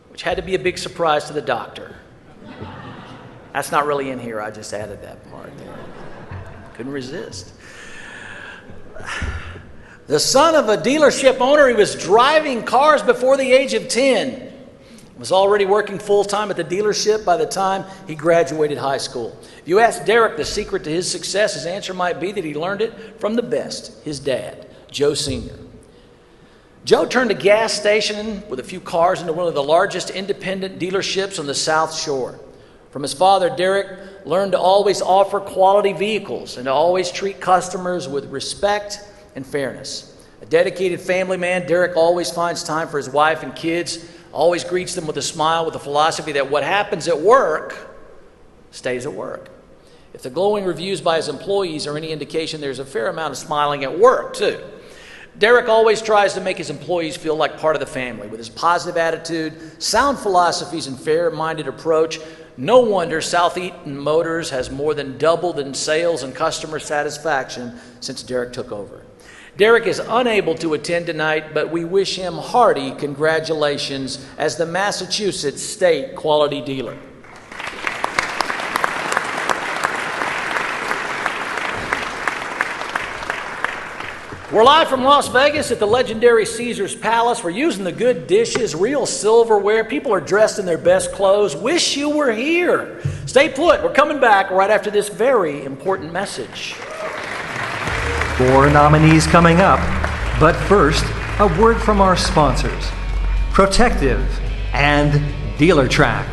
which had to be a big surprise to the doctor. That's not really in here, I just added that part there. Couldn't resist. The son of a dealership owner, he was driving cars before the age of 10. Was already working full-time at the dealership by the time he graduated high school. If you ask Derek the secret to his success, his answer might be that he learned it from the best, his dad, Joe Sr. Joe turned a gas station with a few cars into one of the largest independent dealerships on the South Shore. From his father, Derek learned to always offer quality vehicles and to always treat customers with respect and fairness. A dedicated family man, Derek always finds time for his wife and kids, always greets them with a smile, with the philosophy that what happens at work stays at work. If the glowing reviews by his employees are any indication, there's a fair amount of smiling at work, too. Derek always tries to make his employees feel like part of the family. With his positive attitude, sound philosophies, and fair-minded approach, no wonder South Eaton Motors has more than doubled in sales and customer satisfaction since Derek took over. Derek is unable to attend tonight, but we wish him hearty congratulations as the Massachusetts State Quality Dealer. We're live from Las Vegas at the legendary Caesars Palace. We're using the good dishes, real silverware. People are dressed in their best clothes. Wish you were here. Stay put. We're coming back right after this very important message. 4 nominees coming up, but first, a word from our sponsors, Protective and DealerTrack.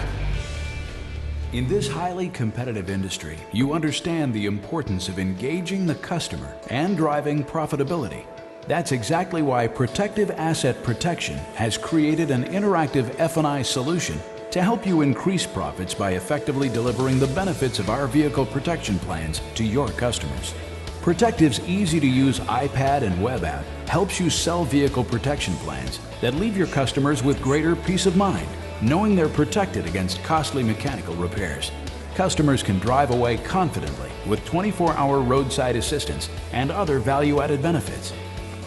In this highly competitive industry, you understand the importance of engaging the customer and driving profitability. That's exactly why Protective Asset Protection has created an interactive F&I solution to help you increase profits by effectively delivering the benefits of our vehicle protection plans to your customers. Protective's easy-to-use iPad and web app helps you sell vehicle protection plans that leave your customers with greater peace of mind, knowing they're protected against costly mechanical repairs. Customers can drive away confidently with 24-hour roadside assistance and other value-added benefits.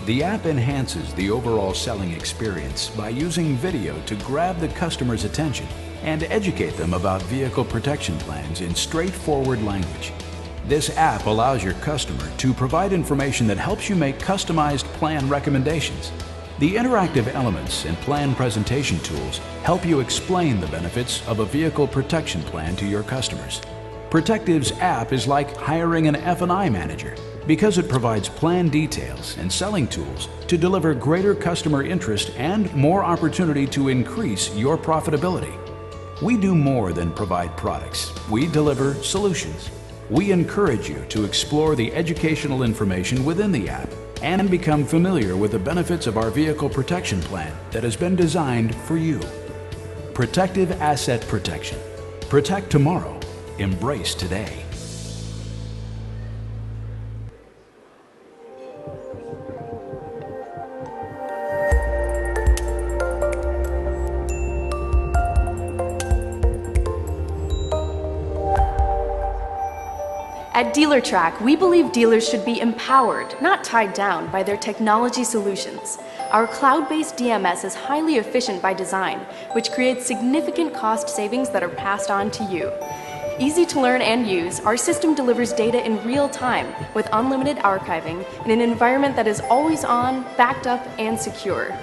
The app enhances the overall selling experience by using video to grab the customer's attention and educate them about vehicle protection plans in straightforward language. This app allows your customer to provide information that helps you make customized plan recommendations. The interactive elements and plan presentation tools help you explain the benefits of a vehicle protection plan to your customers. Protective's app is like hiring an F&I manager because it provides plan details and selling tools to deliver greater customer interest and more opportunity to increase your profitability. We do more than provide products. We deliver solutions. We encourage you to explore the educational information within the app and become familiar with the benefits of our vehicle protection plan that has been designed for you. Protective Asset Protection. Protect tomorrow. Embrace today. At DealerTrack, we believe dealers should be empowered, not tied down, by their technology solutions. Our cloud-based DMS is highly efficient by design, which creates significant cost savings that are passed on to you. Easy to learn and use, our system delivers data in real time with unlimited archiving in an environment that is always on, backed up, and secure.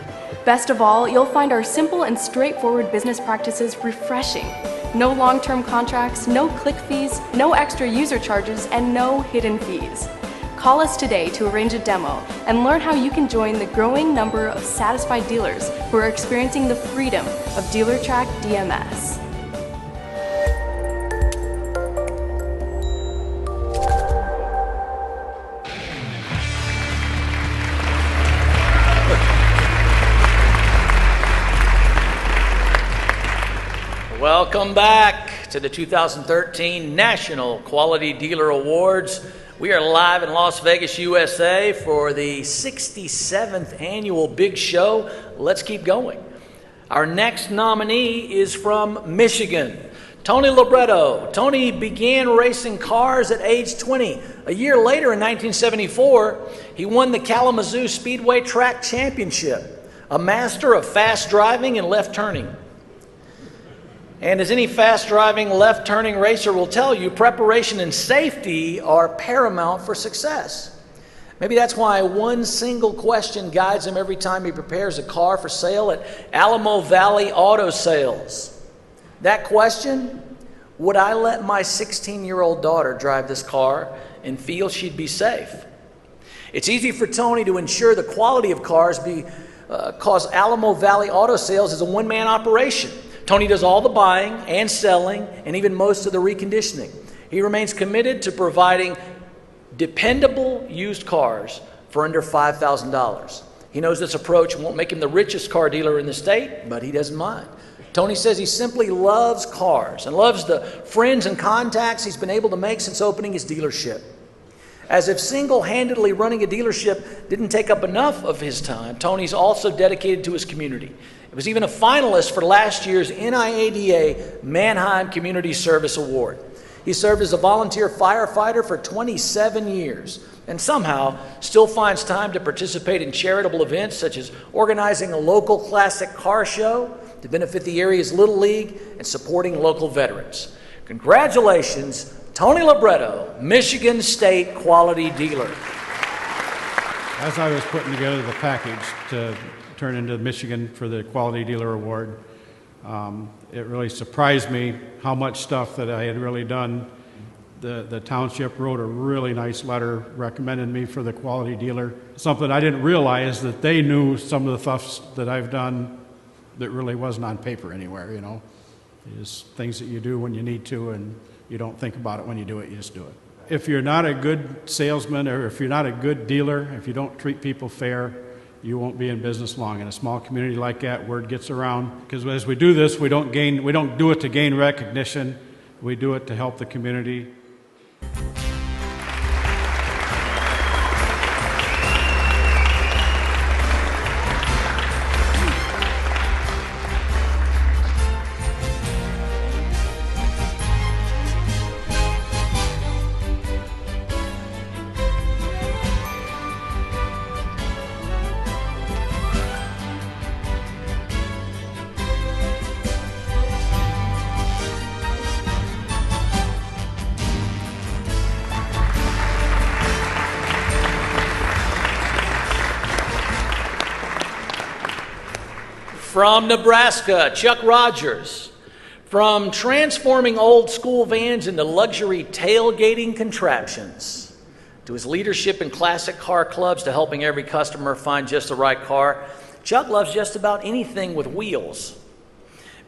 Best of all, you'll find our simple and straightforward business practices refreshing. No long-term contracts, no click fees, no extra user charges, and no hidden fees. Call us today to arrange a demo and learn how you can join the growing number of satisfied dealers who are experiencing the freedom of DealerTrack DMS. Welcome back to the 2013 National Quality Dealer Awards. We are live in Las Vegas, USA for the 67th annual big show. Let's keep going. Our next nominee is from Michigan, Tony Libretto. Tony began racing cars at age 20. A year later, in 1974, he won the Kalamazoo Speedway Track Championship, a master of fast driving and left turning. And as any fast-driving, left-turning racer will tell you, preparation and safety are paramount for success. Maybe that's why one single question guides him every time he prepares a car for sale at Alamo Valley Auto Sales. That question, would I let my 16-year-old daughter drive this car and feel she'd be safe? It's easy for Tony to ensure the quality of cars because Alamo Valley Auto Sales is a one-man operation. Tony does all the buying and selling and even most of the reconditioning. He remains committed to providing dependable used cars for under $5,000. He knows this approach won't make him the richest car dealer in the state, but he doesn't mind. Tony says he simply loves cars and loves the friends and contacts he's been able to make since opening his dealership. As if single-handedly running a dealership didn't take up enough of his time, Tony's also dedicated to his community. He was even a finalist for last year's NIADA Mannheim Community Service Award. He served as a volunteer firefighter for 27 years and somehow still finds time to participate in charitable events such as organizing a local classic car show to benefit the area's Little League and supporting local veterans. Congratulations, Tony Libretto, Michigan State Quality Dealer. As I was putting together the package to turn into Michigan for the Quality Dealer Award, it really surprised me how much stuff that I had really done. The township wrote a really nice letter recommending me for the Quality Dealer. Something I didn't realize that they knew some of the stuff that I've done that really wasn't on paper anywhere, you know. It's things that you do when you need to and you don't think about it when you do it, you just do it. If you're not a good salesman or if you're not a good dealer, if you don't treat people fair, you won't be in business long. In a small community like that, word gets around. Because as we do this, we don't do it to gain recognition. We do it to help the community. From Nebraska, Chuck Rogers. From transforming old school vans into luxury tailgating contraptions, to his leadership in classic car clubs, to helping every customer find just the right car, Chuck loves just about anything with wheels.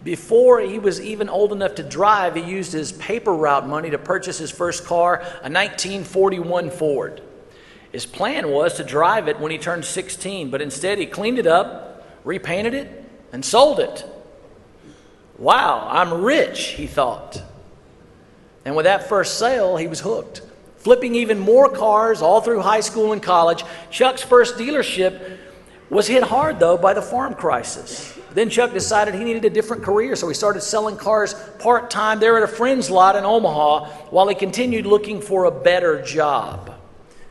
Before he was even old enough to drive, he used his paper route money to purchase his first car, a 1941 Ford. His plan was to drive it when he turned 16, but instead he cleaned it up, repainted it, and sold it. Wow, I'm rich, he thought. And with that first sale, he was hooked. Flipping even more cars all through high school and college, Chuck's first dealership was hit hard, though, by the farm crisis. Then Chuck decided he needed a different career, so he started selling cars part-time there at a friend's lot in Omaha while he continued looking for a better job.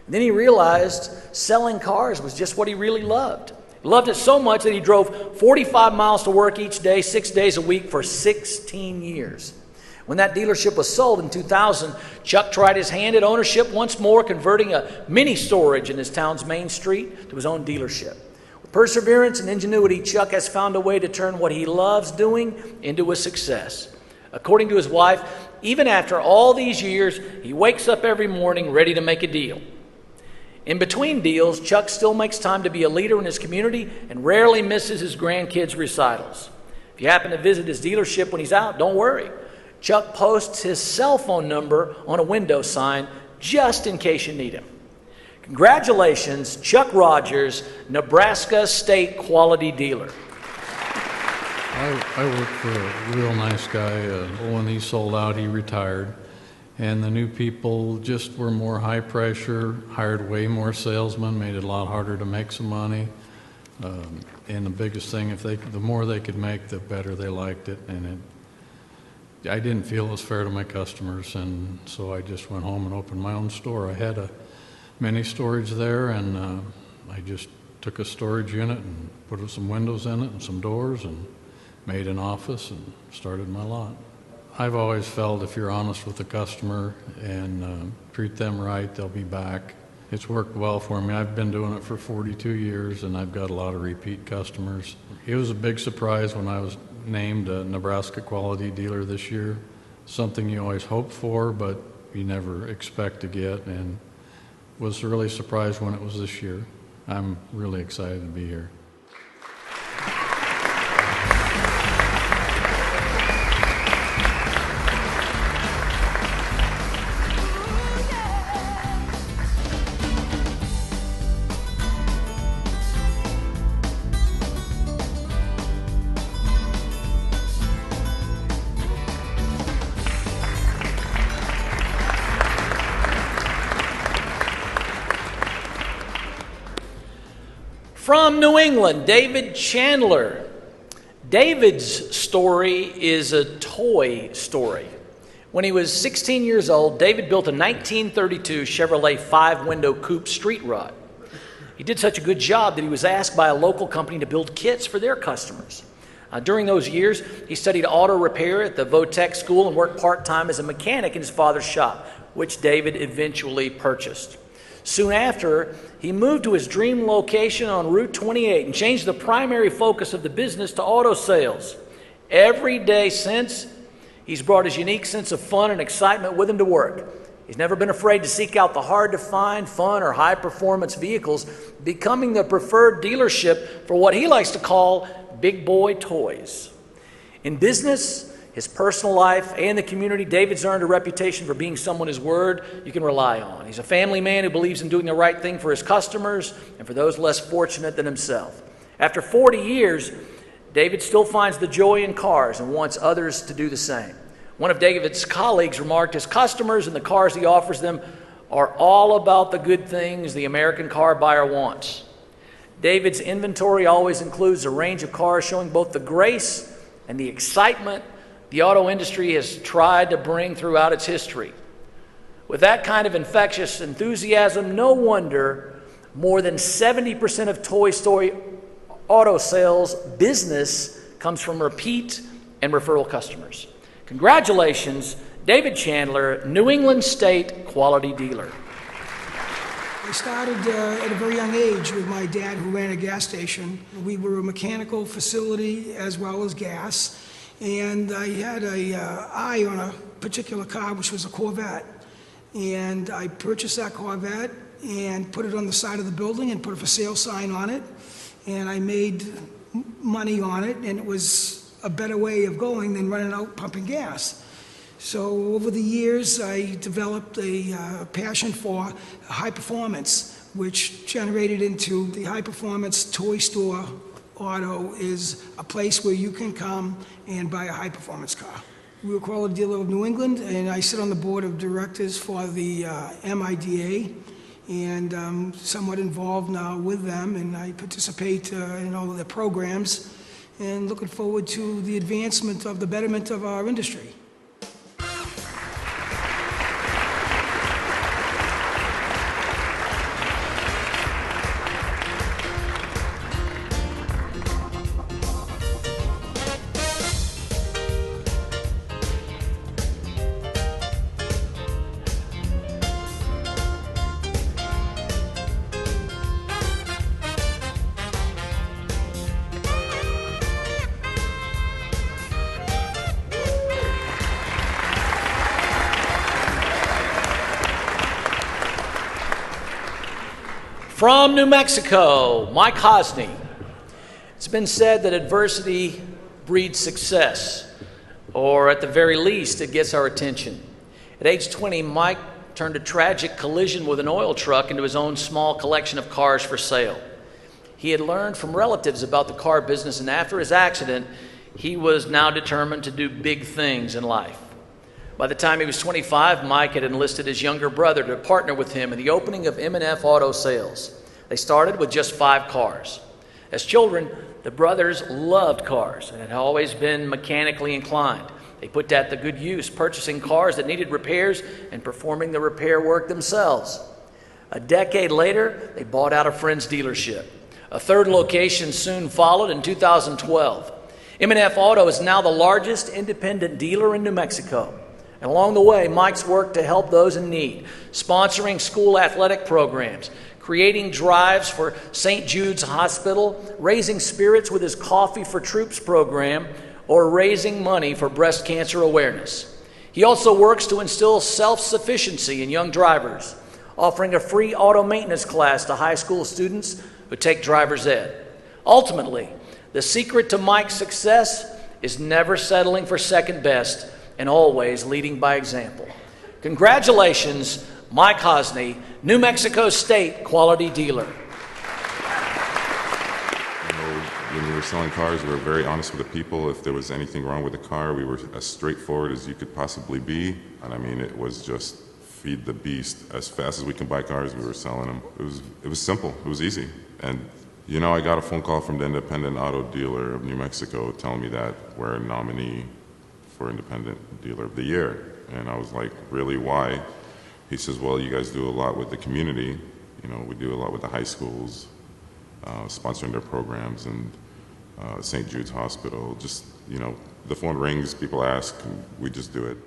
And then he realized selling cars was just what he really loved. He loved it so much that he drove 45 miles to work each day, 6 days a week for 16 years. When that dealership was sold in 2000, Chuck tried his hand at ownership once more, converting a mini storage in his town's main street to his own dealership. With perseverance and ingenuity, Chuck has found a way to turn what he loves doing into a success. According to his wife, even after all these years, he wakes up every morning ready to make a deal. In between deals, Chuck still makes time to be a leader in his community and rarely misses his grandkids' recitals. If you happen to visit his dealership when he's out, don't worry. Chuck posts his cell phone number on a window sign just in case you need him. Congratulations, Chuck Rogers, Nebraska State Quality Dealer. I worked for a real nice guy. When he sold out, he retired. And the new people just were more high pressure, hired way more salesmen, made it a lot harder to make some money. And the biggest thing, the more they could make, the better they liked it. And I didn't feel it was fair to my customers, and so I just went home and opened my own store. I had a mini storage there, and I just took a storage unit and put some windows in it and some doors and made an office and started my lot. I've always felt if you're honest with the customer and treat them right, they'll be back. It's worked well for me. I've been doing it for 42 years, and I've got a lot of repeat customers. It was a big surprise when I was named a Nebraska Quality Dealer this year. Something you always hope for, but you never expect to get, and was really surprised when it was this year. I'm really excited to be here. From New England, David Chandler. David's story is a toy story. When he was 16 years old, David built a 1932 Chevrolet 5-window coupe street rod. He did such a good job that he was asked by a local company to build kits for their customers. During those years, he studied auto repair at the Votech School and worked part-time as a mechanic in his father's shop, which David eventually purchased. Soon after, he moved to his dream location on Route 28 and changed the primary focus of the business to auto sales. Every day since, he's brought his unique sense of fun and excitement with him to work. He's never been afraid to seek out the hard-to-find, fun, or high-performance vehicles, becoming the preferred dealership for what he likes to call big boy toys. In business, his personal life, and the community, David's earned a reputation for being someone his word you can rely on. He's a family man who believes in doing the right thing for his customers and for those less fortunate than himself. After 40 years, David still finds the joy in cars and wants others to do the same. One of David's colleagues remarked, his customers and the cars he offers them are all about the good things the American car buyer wants. David's inventory always includes a range of cars showing both the grace and the excitement the auto industry has tried to bring throughout its history. With that kind of infectious enthusiasm, no wonder more than 70% of Toy Story auto sales business comes from repeat and referral customers. Congratulations, David Chandler, New England State Quality Dealer. I started at a very young age with my dad, who ran a gas station. We were a mechanical facility as well as gas. And I had an eye on a particular car, which was a Corvette. And I purchased that Corvette and put it on the side of the building and put a for sale sign on it. And I made money on it, and it was a better way of going than running out pumping gas. So over the years, I developed a passion for high performance, which generated into the High Performance Toy Store Auto is a place where you can come and buy a high-performance car. We're a quality dealer of New England, and I sit on the board of directors for the NIADA, and I'm somewhat involved now with them, and I participate in all of their programs, and looking forward to the advancement of the betterment of our industry. From New Mexico, Mike Hosny. It's been said that adversity breeds success, or at the very least, it gets our attention. At age 20, Mike turned a tragic collision with an oil truck into his own small collection of cars for sale. He had learned from relatives about the car business, and after his accident, he was now determined to do big things in life. By the time he was 25, Mike had enlisted his younger brother to partner with him in the opening of M&F Auto Sales. They started with just 5 cars. As children, the brothers loved cars and had always been mechanically inclined. They put that to good use, purchasing cars that needed repairs and performing the repair work themselves. A decade later, they bought out a friend's dealership. A third location soon followed in 2012. M&F Auto is now the largest independent dealer in New Mexico. And along the way, Mike's worked to help those in need, sponsoring school athletic programs, creating drives for St. Jude's Hospital, raising spirits with his Coffee for Troops program, or raising money for breast cancer awareness. He also works to instill self-sufficiency in young drivers, offering a free auto maintenance class to high school students who take driver's ed. Ultimately, the secret to Mike's success is never settling for second best and always leading by example. Congratulations, Mike Hosny, New Mexico State Quality Dealer. When we were selling cars, we were very honest with the people. If there was anything wrong with the car, we were as straightforward as you could possibly be. And I mean, it was just feed the beast. As fast as we can buy cars, we were selling them. It was simple. It was easy. And you know, I got a phone call from the Independent Auto Dealer of New Mexico telling me that we're a nominee for Independent Dealer of the Year. And I was like, really, why? He says, well, you guys do a lot with the community. You know, we do a lot with the high schools, sponsoring their programs, and St. Jude's Hospital. Just, you know, the phone rings, people ask, and we just do it.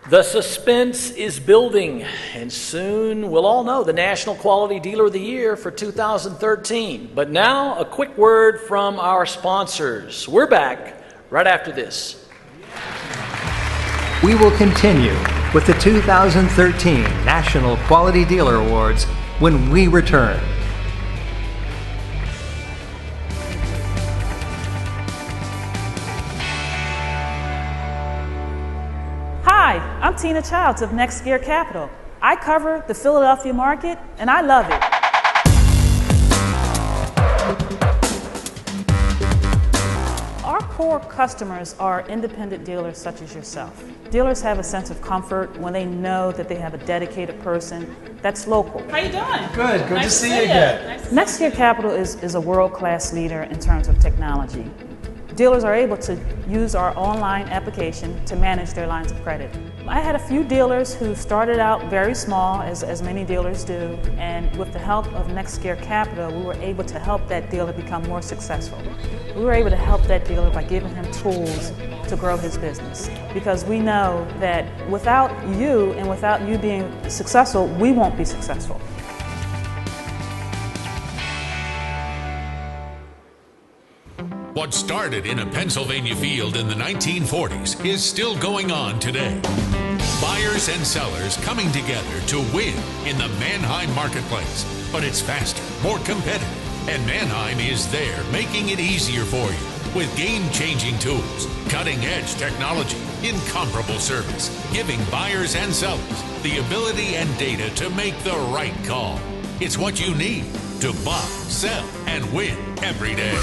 The suspense is building, and soon we'll all know the National Quality Dealer of the Year for 2013. But now, a quick word from our sponsors. We're back right after this. We will continue with the 2013 National Quality Dealer Awards when we return. Hi, I'm Tina Childs of Next Gear Capital. I cover the Philadelphia market, and I love it. Our core customers are independent dealers such as yourself. Dealers have a sense of comfort when they know that they have a dedicated person that's local. How you doing? Good. Good to see you again. Next Gear Capital is a world-class leader in terms of technology. dealers are able to use our online application to manage their lines of credit. I had a few dealers who started out very small, as many dealers do, and with the help of Next Gear Capital, we were able to help that dealer become more successful. We were able to help that dealer by giving him tools to grow his business, because we know that without you and without you being successful, we won't be successful. What started in a Pennsylvania field in the 1940s is still going on today. Buyers and sellers coming together to win in the Mannheim marketplace. But it's faster, more competitive, and Mannheim is there making it easier for you with game-changing tools, cutting-edge technology, incomparable service, giving buyers and sellers the ability and data to make the right call. It's what you need to buy, sell, and win every day.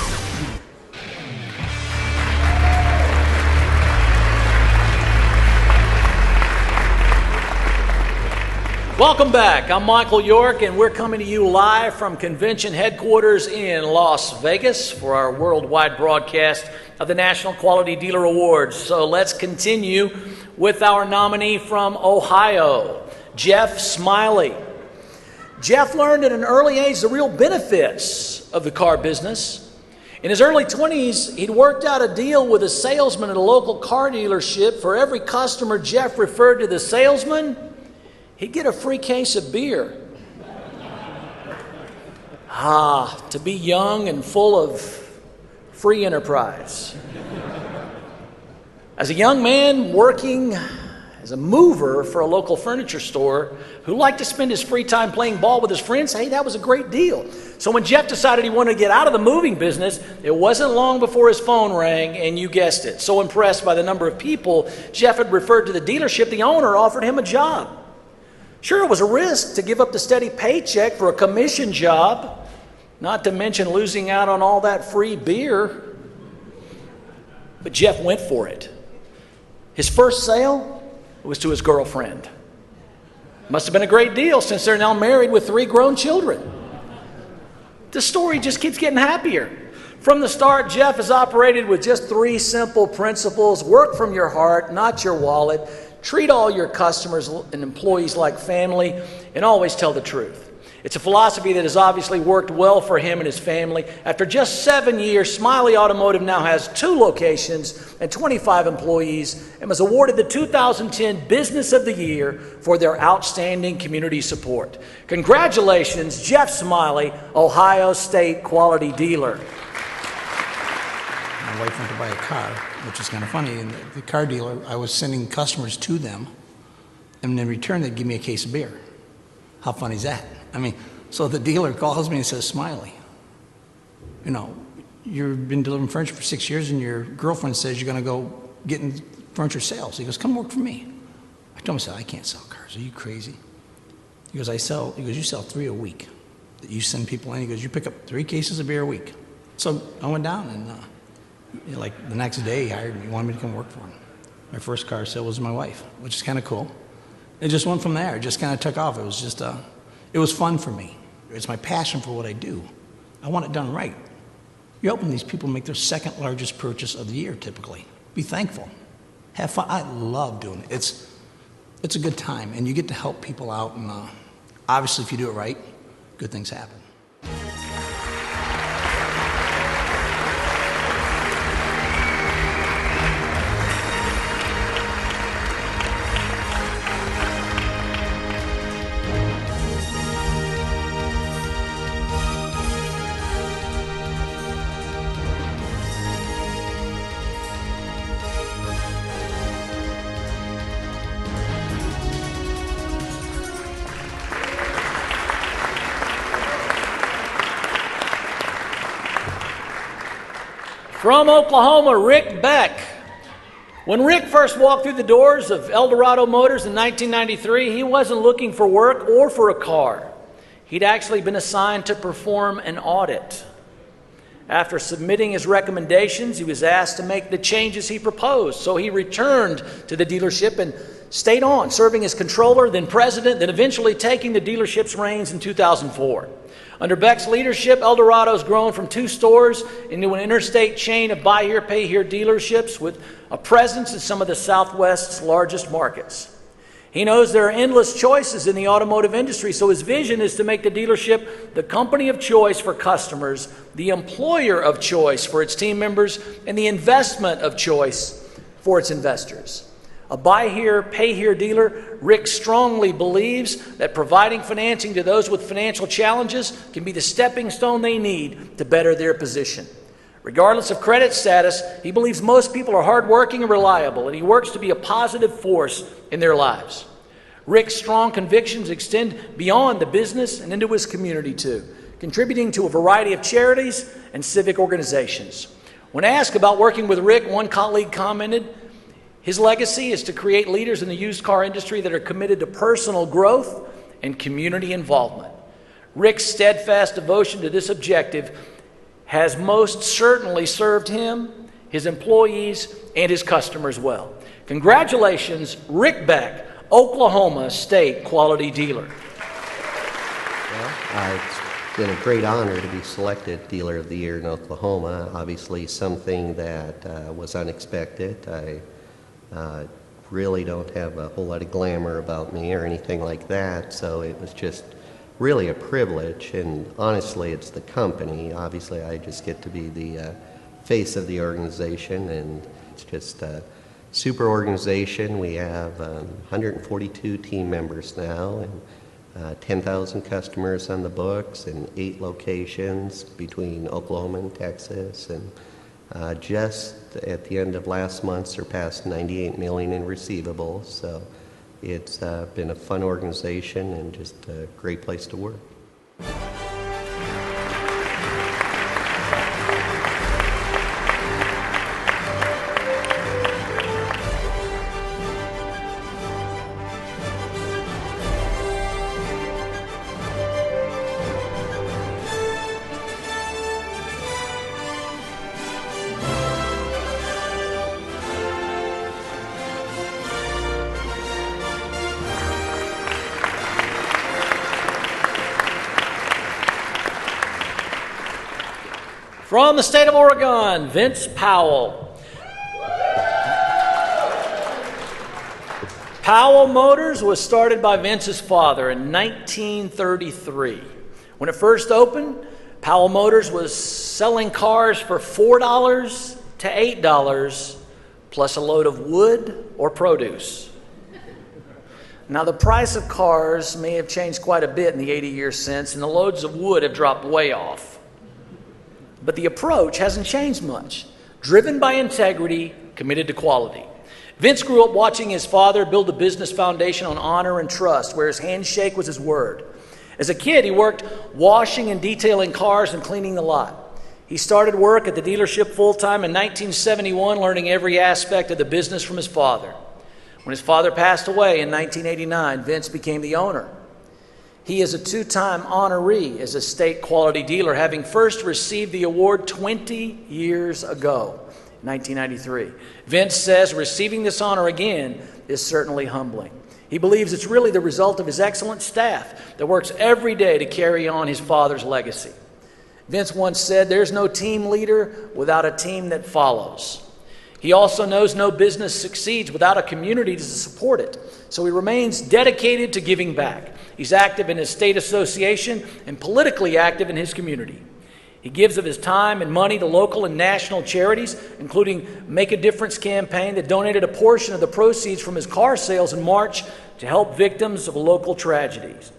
Welcome back. I'm Michael York, and we're coming to you live from convention headquarters in Las Vegas for our worldwide broadcast of the National Quality Dealer Awards. So let's continue with our nominee from Ohio, Jeff Smiley. Jeff learned at an early age the real benefits of the car business. In his early 20s, he'd worked out a deal with a salesman at a local car dealership. For every customer Jeff referred to the salesman, he'd get a free case of beer. To be young and full of free enterprise. As a young man working as a mover for a local furniture store who liked to spend his free time playing ball with his friends, hey, that was a great deal. So when Jeff decided he wanted to get out of the moving business, it wasn't long before his phone rang, and you guessed it. So impressed by the number of people Jeff had referred to the dealership, the owner offered him a job. Sure, it was a risk to give up the steady paycheck for a commission job, not to mention losing out on all that free beer. But Jeff went for it. His first sale was to his girlfriend. Must have been a great deal since they're now married with 3 grown children. The story just keeps getting happier. From the start, Jeff has operated with just 3 simple principles. Work from your heart, not your wallet. Treat all your customers and employees like family, and always tell the truth. It's a philosophy that has obviously worked well for him and his family. After just 7 years, Smiley Automotive now has 2 locations and 25 employees, and was awarded the 2010 Business of the Year for their outstanding community support. Congratulations, Jeff Smiley, Ohio State Quality Dealer. My wife went to buy a car, which is kind of funny, and the car dealer, I was sending customers to them, and in return they'd give me a case of beer. How funny is that? I mean, so the dealer calls me and says, Smiley, you know, you've been delivering furniture for 6 years, and your girlfriend says you're going to go get in furniture sales. He goes, come work for me. I told him, I said, I can't sell cars. Are you crazy? He goes, you sell 3 a week. You send people in. He goes, you pick up 3 cases of beer a week. So I went down, and like the next day, he hired me. He wanted me to come work for him. My first car sale was my wife, which is kind of cool. It just went from there. It just kind of took off. It was just, it was fun for me. It's my passion for what I do. I want it done right. You're helping these people make their 2nd largest purchase of the year, typically. Be thankful. Have fun. I love doing it. It's a good time, and you get to help people out, and obviously, if you do it right, good things happen. From Oklahoma, Rick Beck. When Rick first walked through the doors of Eldorado Motors in 1993, he wasn't looking for work or for a car. He'd actually been assigned to perform an audit. After submitting his recommendations, he was asked to make the changes he proposed. So he returned to the dealership and stayed on, serving as controller, then president, then eventually taking the dealership's reins in 2004. Under Beck's leadership, Eldorado's grown from 2 stores into an interstate chain of buy here, pay here dealerships with a presence in some of the Southwest's largest markets. He knows there are endless choices in the automotive industry, so his vision is to make the dealership the company of choice for customers, the employer of choice for its team members, and the investment of choice for its investors. A buy here, pay here dealer, Rick strongly believes that providing financing to those with financial challenges can be the stepping stone they need to better their position. Regardless of credit status, he believes most people are hardworking and reliable, and he works to be a positive force in their lives. Rick's strong convictions extend beyond the business and into his community too, contributing to a variety of charities and civic organizations. When asked about working with Rick, one colleague commented, his legacy is to create leaders in the used car industry that are committed to personal growth and community involvement. Rick's steadfast devotion to this objective has most certainly served him, his employees, and his customers well. Congratulations, Rick Beck, Oklahoma State Quality Dealer. Well, it's been a great honor to be selected Dealer of the Year in Oklahoma. Obviously something that was unexpected. I really don't have a whole lot of glamour about me or anything like that, so it was just really a privilege, and honestly it's the company. Obviously I just get to be the face of the organization, and it's just a super organization. We have 142 team members now, and 10,000 customers on the books, and 8 locations between Oklahoma and Texas, and just at the end of last month surpassed $98 million in receivables. So it's been a fun organization and just a great place to work. From the state of Oregon, Vince Powell. Powell Motors was started by Vince's father in 1933. When it first opened, Powell Motors was selling cars for $4 to $8 plus a load of wood or produce. Now, the price of cars may have changed quite a bit in the 80 years since, and the loads of wood have dropped way off. But the approach hasn't changed much. Driven by integrity, committed to quality. Vince grew up watching his father build a business foundation on honor and trust, where his handshake was his word. As a kid, he worked washing and detailing cars and cleaning the lot. He started work at the dealership full-time in 1971, learning every aspect of the business from his father. When his father passed away in 1989, Vince became the owner. He is a 2-time honoree as a state quality dealer, having first received the award 20 years ago, 1993. Vince says receiving this honor again is certainly humbling. He believes it's really the result of his excellent staff that works every day to carry on his father's legacy. Vince once said, "There's no team leader without a team that follows." He also knows no business succeeds without a community to support it, so he remains dedicated to giving back. He's active in his state association and politically active in his community. He gives of his time and money to local and national charities, including Make a Difference campaign that donated a portion of the proceeds from his car sales in March to help victims of local tragedies.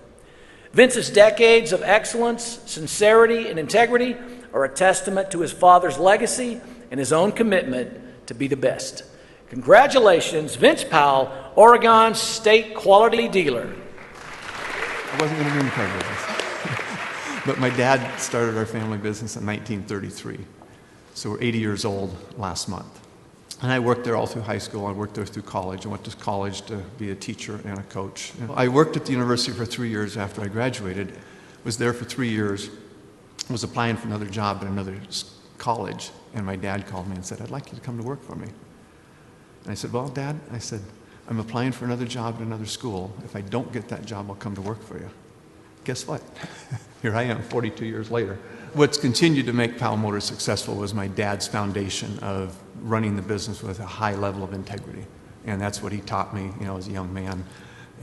Vince's decades of excellence, sincerity, and integrity are a testament to his father's legacy and his own commitment to be the best. Congratulations, Vince Powell, Oregon State Quality Dealer. I wasn't going to be in the car business. But my dad started our family business in 1933. So we're 80 years old last month. And I worked there all through high school. I worked there through college. I went to college to be a teacher and a coach. I worked at the university for 3 years after I graduated. Was there for 3 years. Was applying for another job at another college. And my dad called me and said, "I'd like you to come to work for me." And I said, "Well, Dad," I said, I'm applying for another job at another school. If I don't get that job, I'll come to work for you. Guess what? Here I am 42 years later. What's continued to make Powell Motors successful was my dad's foundation of running the business with a high level of integrity. And that's what he taught me, as a young man.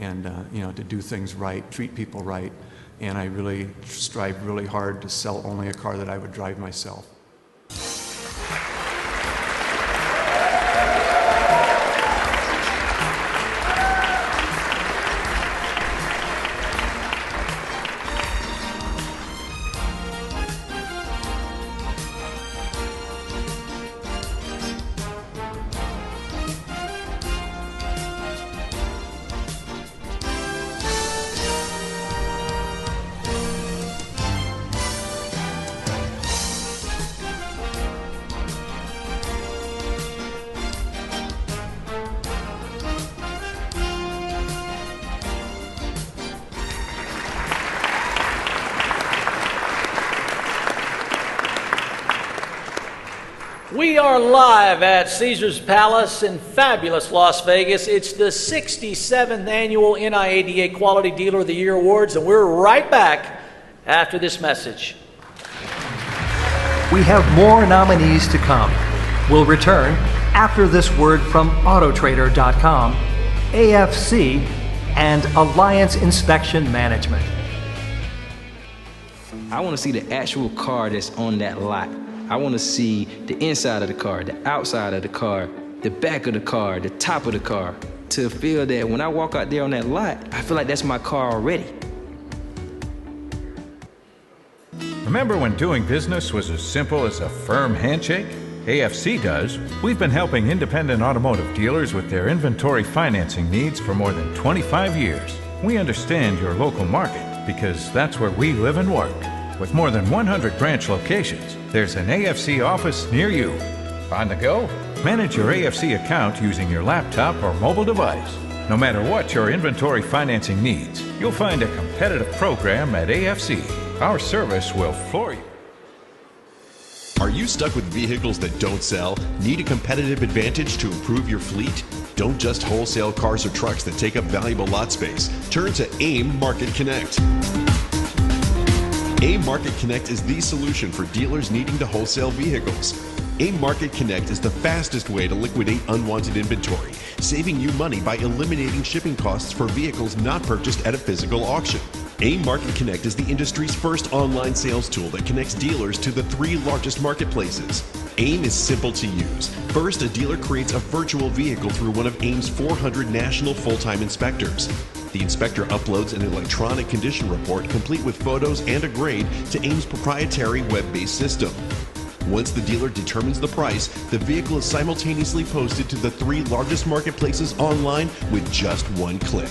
And, to do things right, treat people right. And I really strive really hard to sell only a car that I would drive myself. We are live at Caesars Palace in fabulous Las Vegas. It's the 67th annual NIADA Quality Dealer of the Year Awards, and we're right back after this message. We have more nominees to come. We'll return after this word from Autotrader.com, AFC, and Alliance Inspection Management. I want to see the actual car that's on that lot. I want to see the inside of the car, the outside of the car, the back of the car, the top of the car, to feel that when I walk out there on that lot, I feel like that's my car already. Remember when doing business was as simple as a firm handshake? AFC does. We've been helping independent automotive dealers with their inventory financing needs for more than 25 years. We understand your local market because that's where we live and work. With more than 100 branch locations, there's an AFC office near you. On the go? Manage your AFC account using your laptop or mobile device. No matter what your inventory financing needs, you'll find a competitive program at AFC. Our service will floor you. Are you stuck with vehicles that don't sell? Need a competitive advantage to improve your fleet? Don't just wholesale cars or trucks that take up valuable lot space. Turn to AIM Market Connect. AIM Market Connect is the solution for dealers needing to wholesale vehicles. AIM Market Connect is the fastest way to liquidate unwanted inventory, saving you money by eliminating shipping costs for vehicles not purchased at a physical auction. AIM Market Connect is the industry's first online sales tool that connects dealers to the 3 largest marketplaces. AIM is simple to use. First, a dealer creates a virtual vehicle through one of AIM's 400 national full-time inspectors. The inspector uploads an electronic condition report complete with photos and a grade to AIM's proprietary web-based system. Once the dealer determines the price, the vehicle is simultaneously posted to the 3 largest marketplaces online with just one click.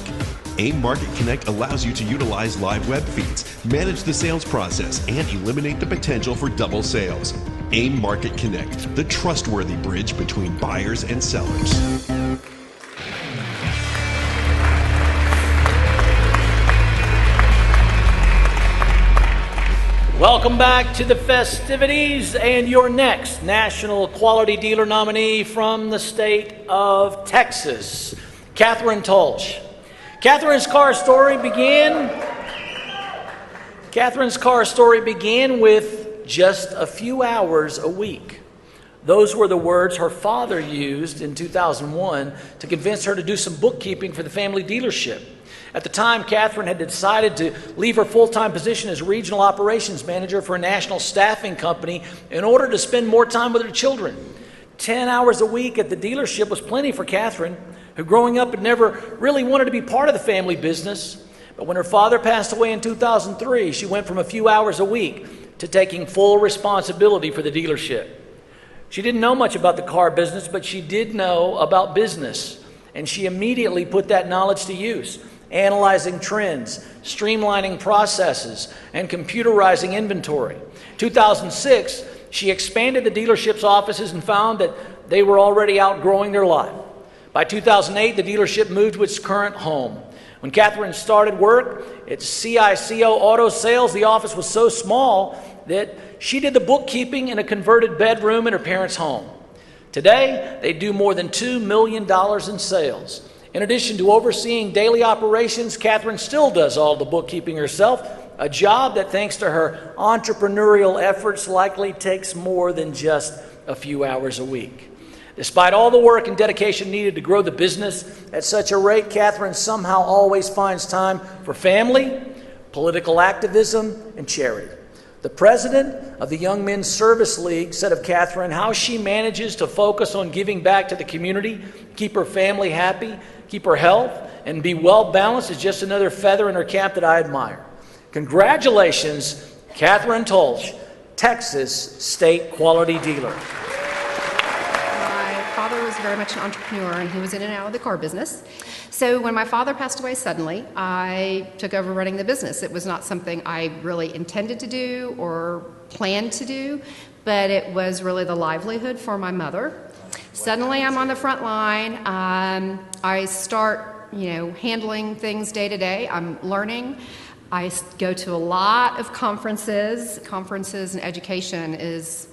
AIM Market Connect allows you to utilize live web feeds, manage the sales process, and eliminate the potential for double sales. AIM Market Connect, the trustworthy bridge between buyers and sellers. Welcome back to the festivities and your next National Quality Dealer nominee from the state of Texas, Catherine Tolch. Catherine's car story began with just a few hours a week. Those were the words her father used in 2001 to convince her to do some bookkeeping for the family dealership. At the time, Catherine had decided to leave her full-time position as regional operations manager for a national staffing company in order to spend more time with her children. 10 hours a week at the dealership was plenty for Catherine, who growing up had never really wanted to be part of the family business. But when her father passed away in 2003, she went from a few hours a week to taking full responsibility for the dealership. She didn't know much about the car business, but she did know about business, and she immediately put that knowledge to use, analyzing trends, streamlining processes, and computerizing inventory. 2006, she expanded the dealership's offices and found that they were already outgrowing their lot. By 2008, the dealership moved to its current home. When Catherine started work at CICO Auto Sales, the office was so small that she did the bookkeeping in a converted bedroom in her parents' home. Today, they do more than $2 million in sales. In addition to overseeing daily operations, Catherine still does all the bookkeeping herself, a job that, thanks to her entrepreneurial efforts, likely takes more than just a few hours a week. Despite all the work and dedication needed to grow the business at such a rate, Catherine somehow always finds time for family, political activism, and charity. The president of the Young Men's Service League said of Catherine how she manages to focus on giving back to the community, keep her family happy, keep her health, and be well balanced is just another feather in her cap that I admire. Congratulations, Catherine Tolsch, Texas State Quality Dealer. My father was very much an entrepreneur, and he was in and out of the car business. So when my father passed away suddenly, I took over running the business. It was not something I really intended to do or planned to do, but it was really the livelihood for my mother. Suddenly I'm on the front line. I start, handling things day to day. I'm learning. I go to a lot of conferences. Conferences and education is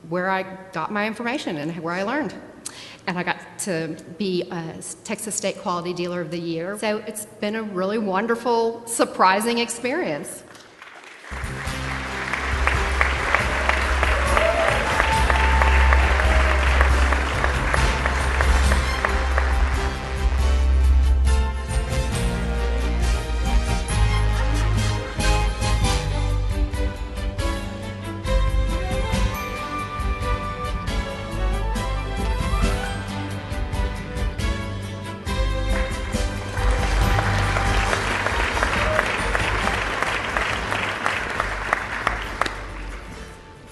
where I got my information and where I learned. And I got to be a Texas State Quality Dealer of the Year. So it's been a really wonderful, surprising experience.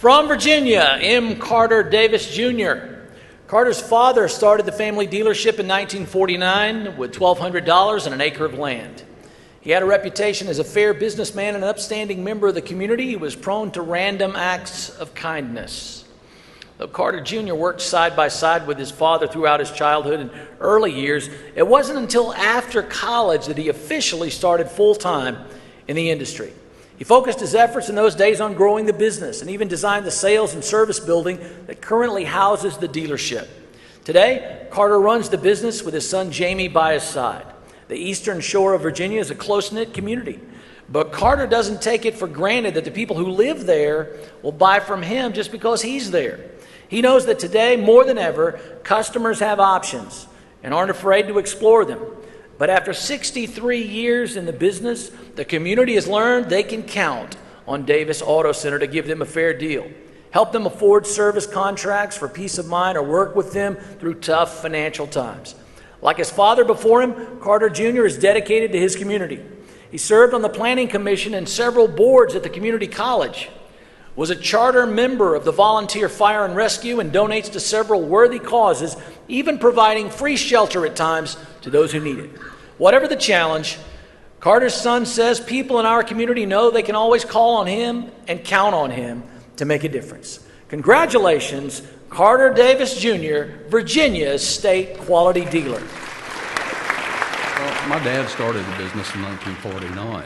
From Virginia, M. Carter Davis Jr. Carter's father started the family dealership in 1949 with $1,200 and an acre of land. He had a reputation as a fair businessman and an upstanding member of the community. He was prone to random acts of kindness. Though Carter Jr. worked side by side with his father throughout his childhood and early years, it wasn't until after college that he officially started full-time in the industry. He focused his efforts in those days on growing the business and even designed the sales and service building that currently houses the dealership. Today, Carter runs the business with his son Jamie by his side. The Eastern Shore of Virginia is a close-knit community, but Carter doesn't take it for granted that the people who live there will buy from him just because he's there. He knows that today, more than ever, customers have options and aren't afraid to explore them. But after 63 years in the business, the community has learned they can count on Davis Auto Center to give them a fair deal, help them afford service contracts for peace of mind, or work with them through tough financial times. Like his father before him, Carter Jr. is dedicated to his community. He served on the planning commission and several boards at the community college, was a charter member of the Volunteer Fire and Rescue, and donates to several worthy causes, even providing free shelter at times to those who need it. Whatever the challenge, Carter's son says people in our community know they can always call on him and count on him to make a difference. Congratulations, Carter Davis Jr., Virginia's State Quality Dealer. Well, my dad started the business in 1949,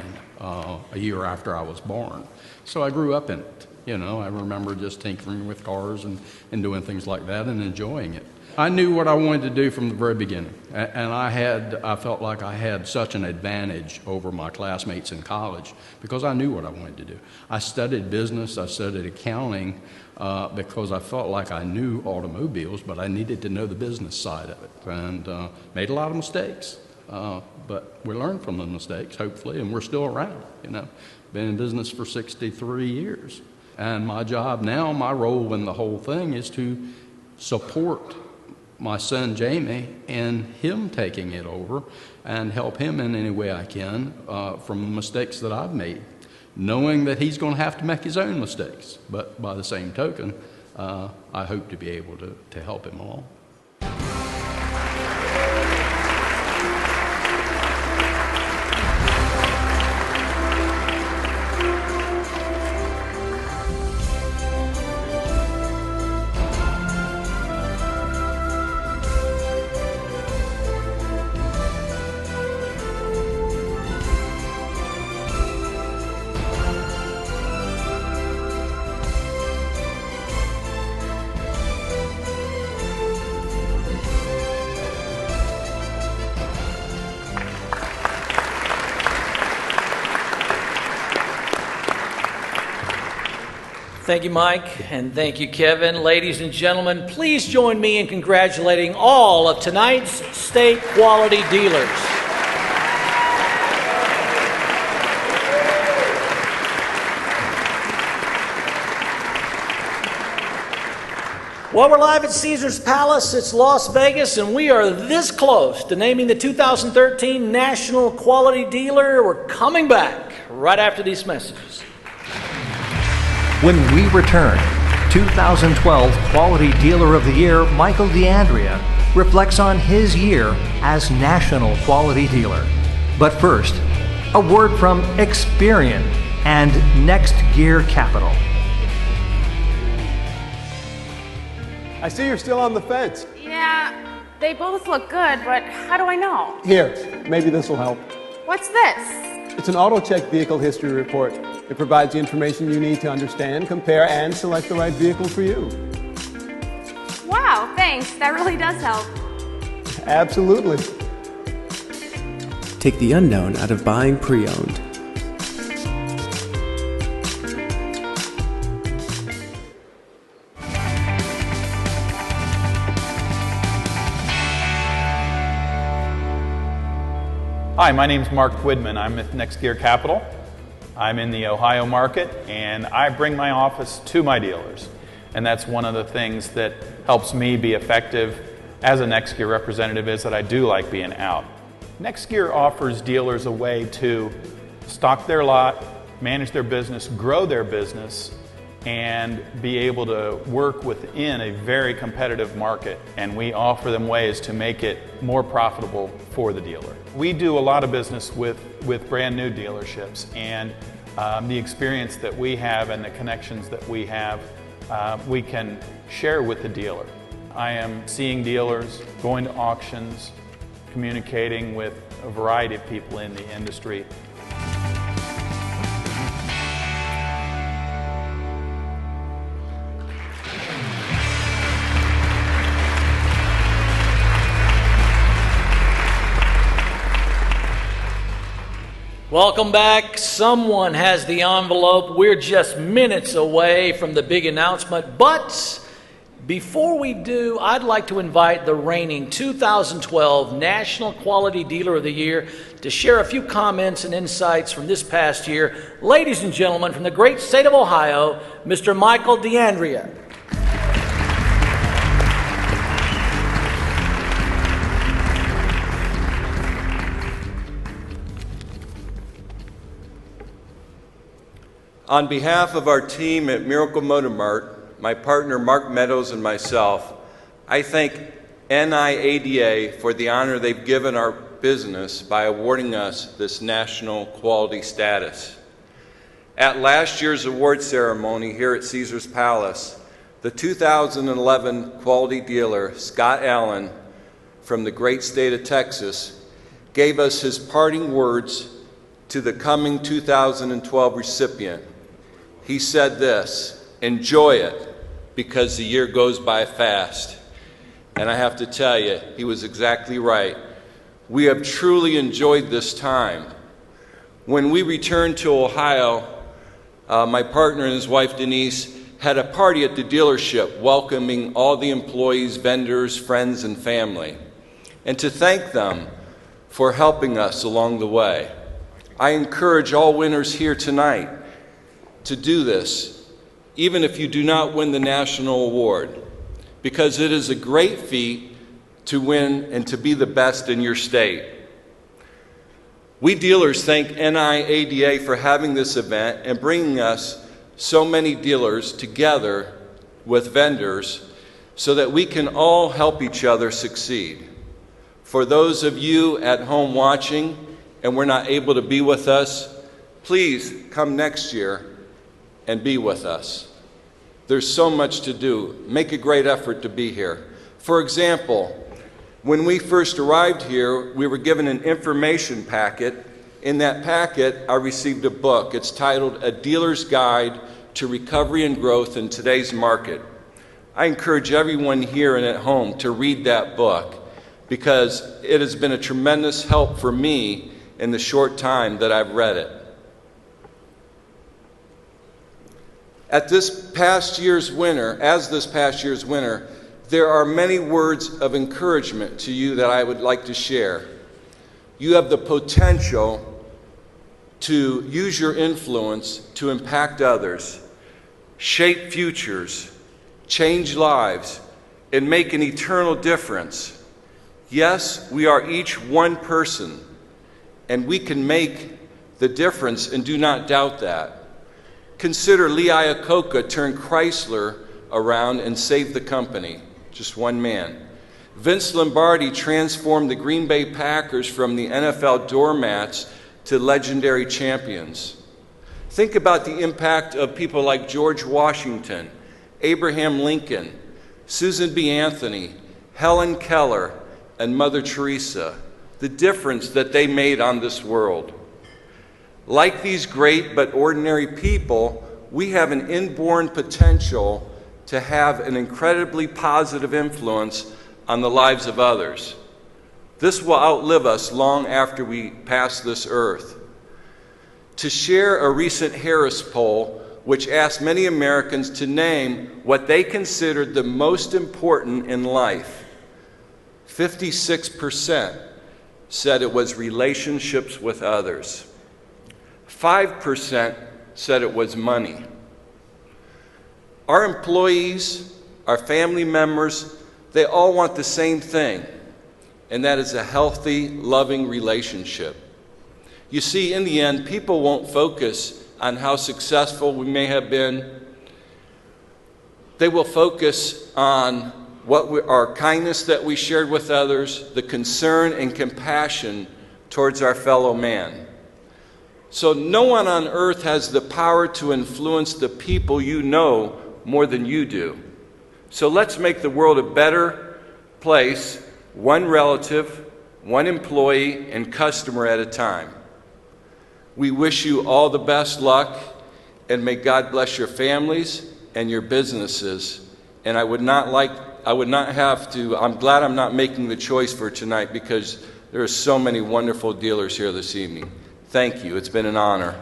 a year after I was born. So I grew up in it. I remember just tinkering with cars and doing things like that and enjoying it. I knew what I wanted to do from the very beginning, and I felt like I had such an advantage over my classmates in college because I knew what I wanted to do. I studied business, I studied accounting because I felt like I knew automobiles, but I needed to know the business side of it, and made a lot of mistakes. But we learned from the mistakes, hopefully, and we're still around. Been in business for 63 years. And my job now, my role in the whole thing is to support my son Jamie in him taking it over and help him in any way I can from the mistakes that I've made, knowing that he's going to have to make his own mistakes. But by the same token, I hope to be able to help him along. Thank you, Mike, and thank you, Kevin. Ladies and gentlemen, please join me in congratulating all of tonight's state quality dealers. Well, we're live at Caesars Palace. It's Las Vegas, and we are this close to naming the 2013 National Quality Dealer. We're coming back right after these messages. When we return, 2012 Quality Dealer of the Year Michael D'Andrea reflects on his year as National Quality Dealer. But first, a word from Experian and Next Gear Capital. I see you're still on the fence. Yeah, they both look good, but how do I know? Here, maybe this will help. What's this? It's an AutoCheck vehicle history report. It provides the information you need to understand, compare, and select the right vehicle for you. Wow, thanks. That really does help. Absolutely. Take the unknown out of buying pre-owned. Hi, my name's Mark Whitman. I'm with Next Gear Capital. I'm in the Ohio market, and I bring my office to my dealers. And that's one of the things that helps me be effective as a Next Gear representative, is that I do like being out. Next Gear offers dealers a way to stock their lot, manage their business, grow their business, and be able to work within a very competitive market. And we offer them ways to make it more profitable for the dealer. We do a lot of business with brand new dealerships, and the experience that we have and the connections that we have, we can share with the dealer. I am seeing dealers, going to auctions, communicating with a variety of people in the industry. Welcome back. Someone has the envelope. We're just minutes away from the big announcement, but before we do, I'd like to invite the reigning 2012 National Quality Dealer of the Year to share a few comments and insights from this past year. Ladies and gentlemen, from the great state of Ohio, Mr. Michael D'Andrea. On behalf of our team at Miracle Motor Mart, my partner Mark Meadows and myself, I thank NIADA for the honor they've given our business by awarding us this national quality status. At last year's award ceremony here at Caesars Palace, the 2011 quality dealer, Scott Allen, from the great state of Texas, gave us his parting words to the coming 2012 recipient. He said this: enjoy it, because the year goes by fast. And I have to tell you, he was exactly right. We have truly enjoyed this time. When we returned to Ohio, my partner and his wife Denise had a party at the dealership welcoming all the employees, vendors, friends, and family, and to thank them for helping us along the way. I encourage all winners here tonight to do this, even if you do not win the national award, because it is a great feat to win and to be the best in your state. We dealers thank NIADA for having this event and bringing us so many dealers together with vendors so that we can all help each other succeed. For those of you at home watching and were not able to be with us, please come next year and be with us. There's so much to do. Make a great effort to be here. For example, when we first arrived here, we were given an information packet. In that packet, I received a book. It's titled A Dealer's Guide to Recovery and Growth in Today's Market. I encourage everyone here and at home to read that book, because it has been a tremendous help for me in the short time that I've read it. As this past year's winner, there are many words of encouragement to you that I would like to share. You have the potential to use your influence to impact others, shape futures, change lives, and make an eternal difference. Yes, we are each one person, and we can make the difference, and do not doubt that. Consider Lee Iacocca turned Chrysler around and saved the company, just one man. Vince Lombardi transformed the Green Bay Packers from the NFL doormats to legendary champions. Think about the impact of people like George Washington, Abraham Lincoln, Susan B. Anthony, Helen Keller, and Mother Teresa, the difference that they made on this world. Like these great but ordinary people, we have an inborn potential to have an incredibly positive influence on the lives of others. This will outlive us long after we pass this earth. To share a recent Harris poll, which asked many Americans to name what they considered the most important in life, 56% said it was relationships with others. 5% said it was money. Our employees, our family members, they all want the same thing, and that is a healthy, loving relationship. You see, in the end, people won't focus on how successful we may have been. They will focus on our kindness that we shared with others, the concern and compassion towards our fellow man. So no one on earth has the power to influence the people you know more than you do. So let's make the world a better place, one relative, one employee, and customer at a time. We wish you all the best luck, and may God bless your families and your businesses. And I'm glad I'm not making the choice for tonight, because there are so many wonderful dealers here this evening. Thank you. It's been an honor.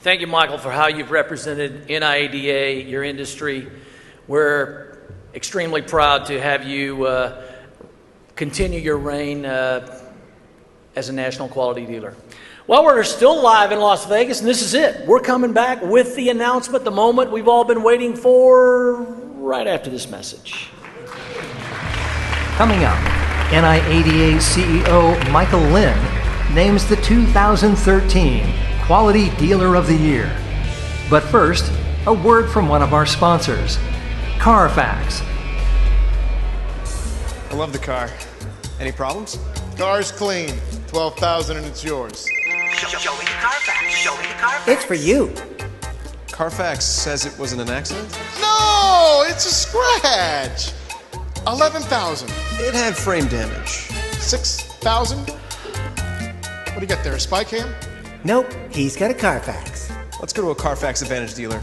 Thank you, Michael, for how you've represented NIADA, your industry. We're extremely proud to have you continue your reign as a national quality dealer. Well, we're still live in Las Vegas, and this is it. We're coming back with the announcement, the moment we've all been waiting for, right after this message. Coming up, NIADA CEO Michael Lynn names the 2013 Quality Dealer of the Year. But first, a word from one of our sponsors, Carfax. I love the car. Any problems? Car's clean. $12,000 and it's yours. Show me the Carfax. Show me the Carfax. It's for you. Carfax says it wasn't an accident? No, it's a scratch. $11,000. It had frame damage. $6,000. What do you got there, a spy cam? Nope, he's got a Carfax. Let's go to a Carfax Advantage dealer.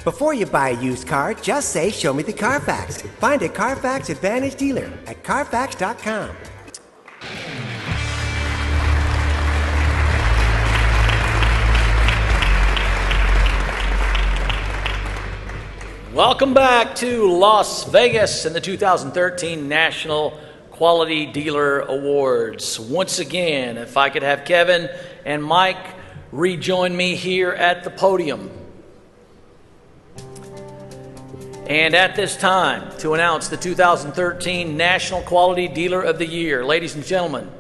Before you buy a used car, just say, "Show me the Carfax." Find a Carfax Advantage dealer at Carfax.com. Welcome back to Las Vegas and the 2013 National Quality Dealer Awards. Once again, if I could have Kevin and Mike rejoin me here at the podium. And at this time, to announce the 2013 National Quality Dealer of the Year, ladies and gentlemen,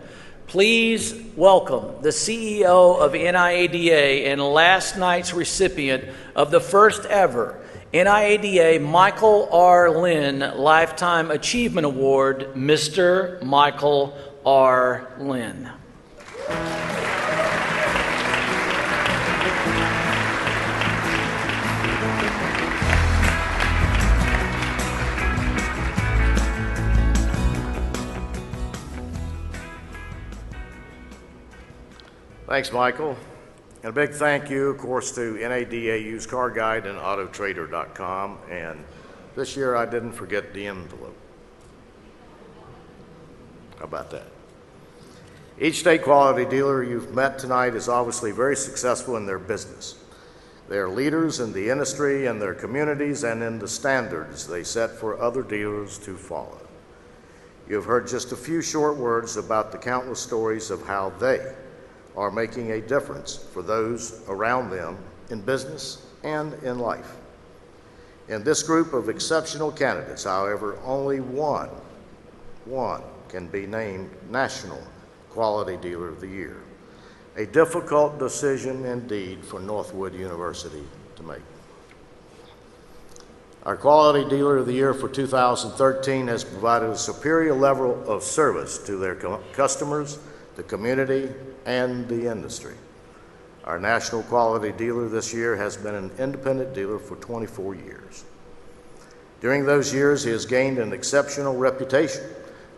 please welcome the CEO of NIADA and last night's recipient of the first ever NIADA Michael R. Lynn Lifetime Achievement Award, Mr. Michael R. Lynn. Thanks, Michael. And a big thank you, of course, to NADA Used Car Guide and Autotrader.com. And this year I didn't forget the envelope. How about that? Each state quality dealer you've met tonight is obviously very successful in their business. They are leaders in the industry, in their communities, and in the standards they set for other dealers to follow. You have heard just a few short words about the countless stories of how they are making a difference for those around them in business and in life. In this group of exceptional candidates, however, only one can be named National Quality Dealer of the Year. A difficult decision indeed for Northwood University to make. Our Quality Dealer of the Year for 2013 has provided a superior level of service to their customers, the community, and the industry. Our National Quality Dealer this year has been an independent dealer for 24 years. During those years, he has gained an exceptional reputation,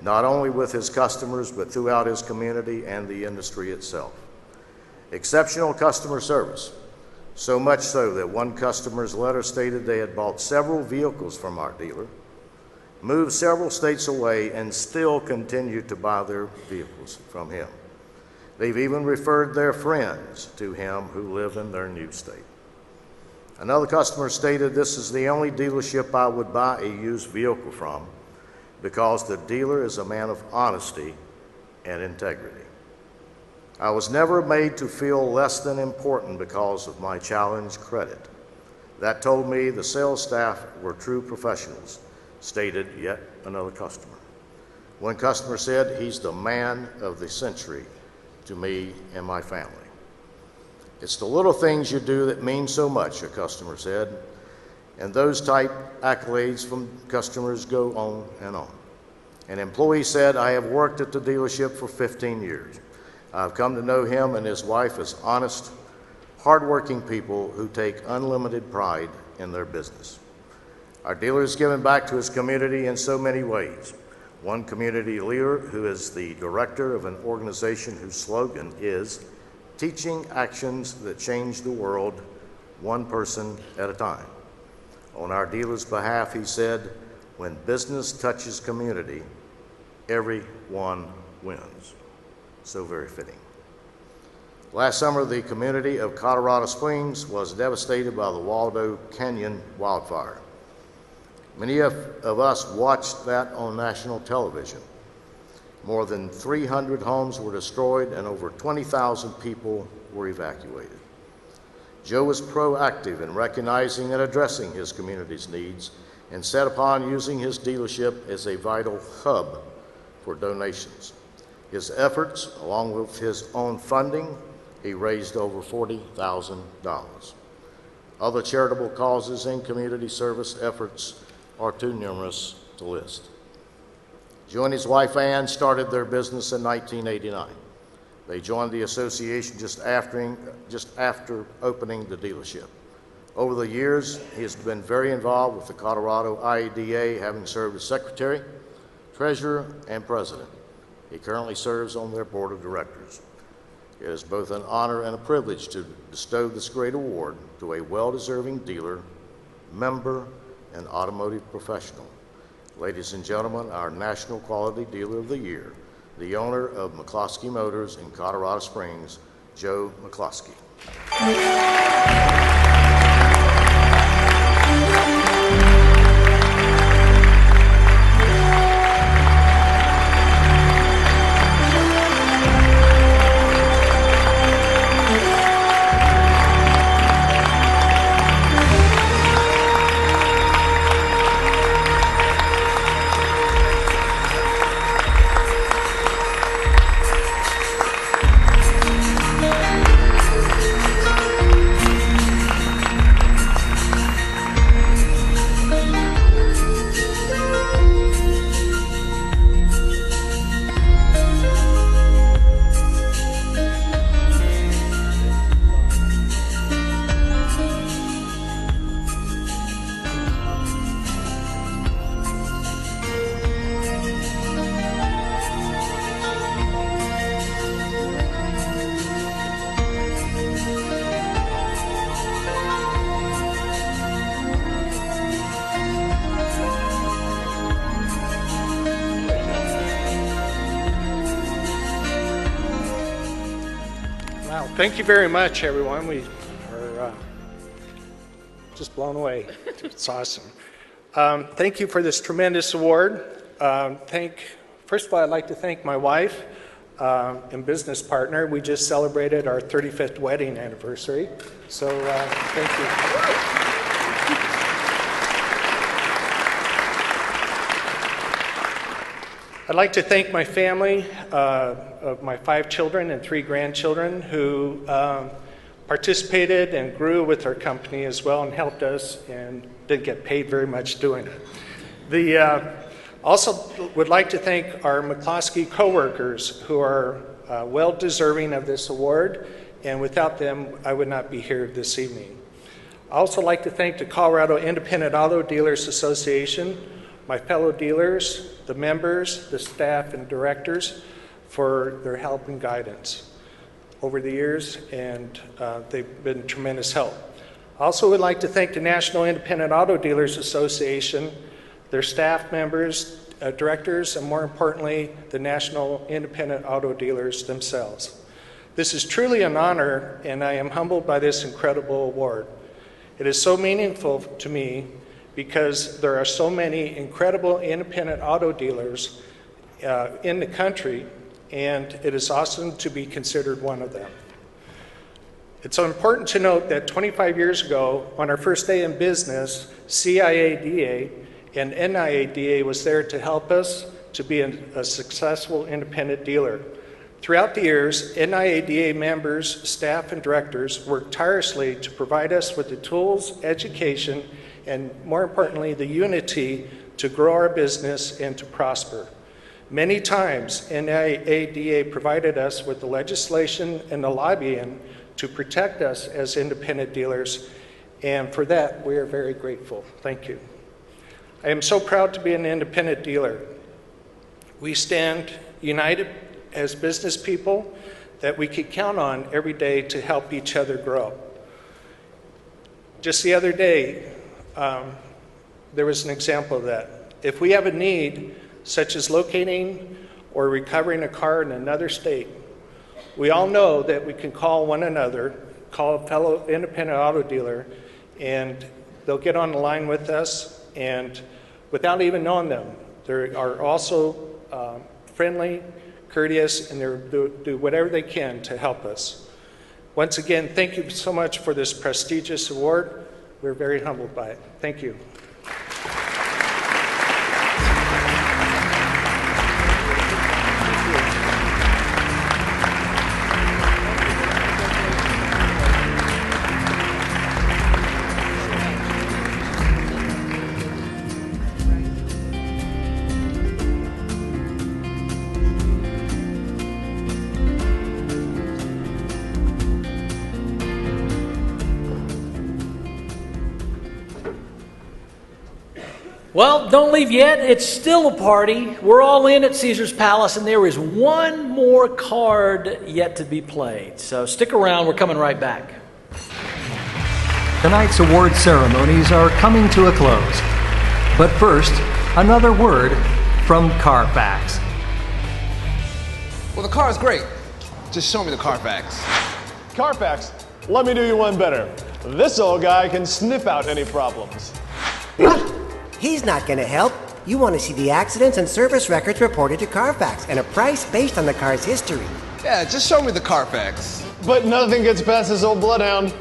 not only with his customers, but throughout his community and the industry itself. Exceptional customer service, so much so that one customer's letter stated they had bought several vehicles from our dealer, moved several states away, and still continued to buy their vehicles from him. They've even referred their friends to him who live in their new state. Another customer stated, "This is the only dealership I would buy a used vehicle from because the dealer is a man of honesty and integrity. I was never made to feel less than important because of my challenge credit. That told me the sales staff were true professionals," stated yet another customer. One customer said, "He's the man of the century to me and my family." It's the little things you do that mean so much, a customer said, and those type accolades from customers go on and on. An employee said, "I have worked at the dealership for 15 years. I've come to know him and his wife as honest, hardworking people who take unlimited pride in their business." Our dealer has given back to his community in so many ways. One community leader who is the director of an organization whose slogan is "Teaching Actions That Change the World, One Person at a Time." On our dealer's behalf, he said, "When business touches community, everyone wins." So very fitting. Last summer, the community of Colorado Springs was devastated by the Waldo Canyon wildfire. Many of us watched that on national television. More than 300 homes were destroyed and over 20,000 people were evacuated. Joe was proactive in recognizing and addressing his community's needs and set upon using his dealership as a vital hub for donations. His efforts, along with his own funding, he raised over $40,000. Other charitable causes and community service efforts are too numerous to list. Joe and his wife Ann started their business in 1989. They joined the association just after opening the dealership. Over the years, he has been very involved with the Colorado IADA, having served as secretary, treasurer, and president. He currently serves on their board of directors. It is both an honor and a privilege to bestow this great award to a well-deserving dealer, member, and automotive professional. Ladies and gentlemen, our National Quality Dealer of the Year, the owner of McCloskey Motors in Colorado Springs, Joe McCloskey. Thank you very much, everyone. We are just blown away. It's awesome. Thank you for this tremendous award. First of all, I'd like to thank my wife and business partner. We just celebrated our 35th wedding anniversary. So thank you. I'd like to thank my family of my 5 children and 3 grandchildren who participated and grew with our company as well and helped us and didn't get paid very much doing it. Also would like to thank our McCloskey coworkers who are well deserving of this award, and without them I would not be here this evening. I also like to thank the Colorado Independent Auto Dealers Association, my fellow dealers, the members, the staff, and directors for their help and guidance over the years, and they've been tremendous help. I also would like to thank the National Independent Auto Dealers Association, their staff members, directors, and more importantly, the National Independent Auto Dealers themselves. This is truly an honor, and I am humbled by this incredible award. It is so meaningful to me because there are so many incredible independent auto dealers in the country, and it is awesome to be considered one of them. It's important to note that 25 years ago, on our first day in business, CIADA and NIADA was there to help us to be a successful independent dealer. Throughout the years, NIADA members, staff, and directors worked tirelessly to provide us with the tools, education, and more importantly, the unity to grow our business and to prosper. Many times, NIADA provided us with the legislation and the lobbying to protect us as independent dealers, and for that, we are very grateful. Thank you. I am so proud to be an independent dealer. We stand united as business people that we can count on every day to help each other grow. Just the other day, there was an example of that. If we have a need, such as locating or recovering a car in another state, we all know that we can call one another, call a fellow independent auto dealer, and they'll get on the line with us, and without even knowing them, they are also friendly, courteous, and they'll do whatever they can to help us. Once again, thank you so much for this prestigious award. We're very humbled by it. Thank you. Well, don't leave yet. It's still a party. We're all in at Caesar's Palace, and there is one more card yet to be played. So stick around. We're coming right back. Tonight's award ceremonies are coming to a close. But first, another word from Carfax. Well, the car is great. Just show me the Carfax. Carfax, let me do you one better. This old guy can sniff out any problems. He's not going to help. You want to see the accidents and service records reported to Carfax and a price based on the car's history. Yeah, just show me the Carfax. But nothing gets past this old bloodhound.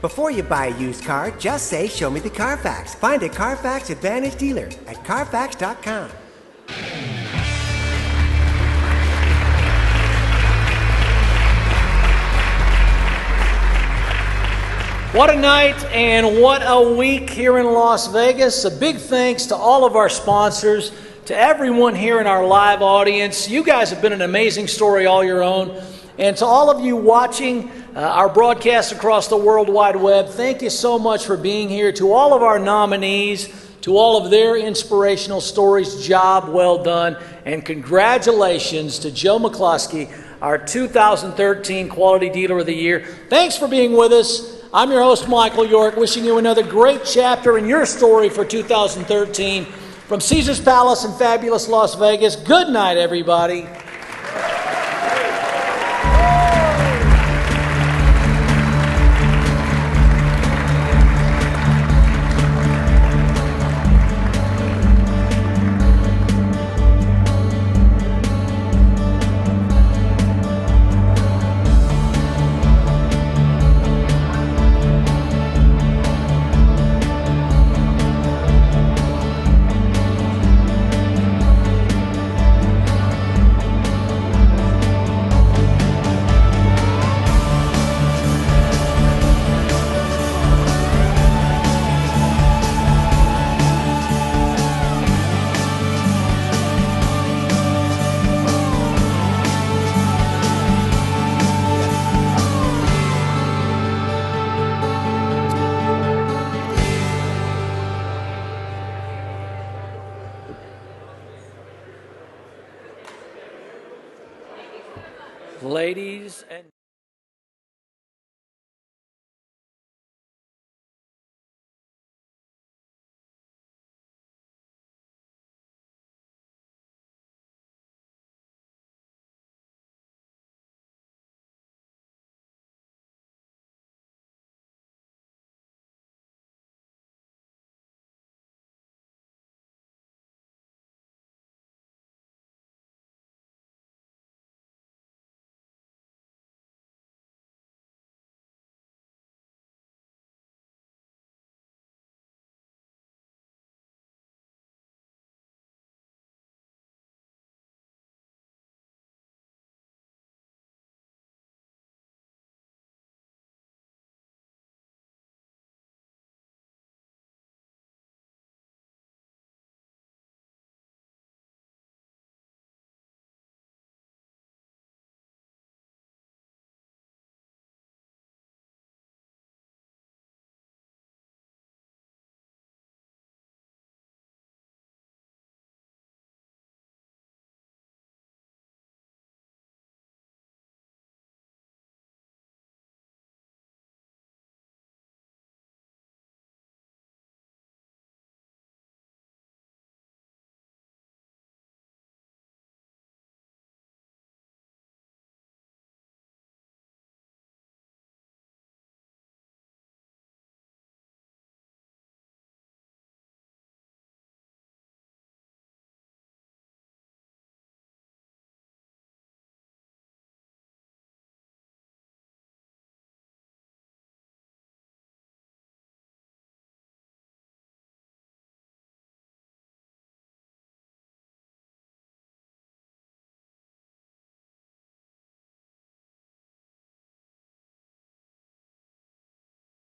Before you buy a used car, just say, "Show me the Carfax." Find a Carfax Advantage dealer at Carfax.com. What a night and what a week here in Las Vegas. A big thanks to all of our sponsors, to everyone here in our live audience. You guys have been an amazing story all your own. And to all of you watching our broadcast across the World Wide Web, thank you so much for being here. To all of our nominees, to all of their inspirational stories, job well done. And congratulations to Joe McCloskey, our 2013 Quality Dealer of the Year. Thanks for being with us. I'm your host, Michael York, wishing you another great chapter in your story for 2013. From Caesar's Palace in fabulous Las Vegas, good night, everybody. Ladies and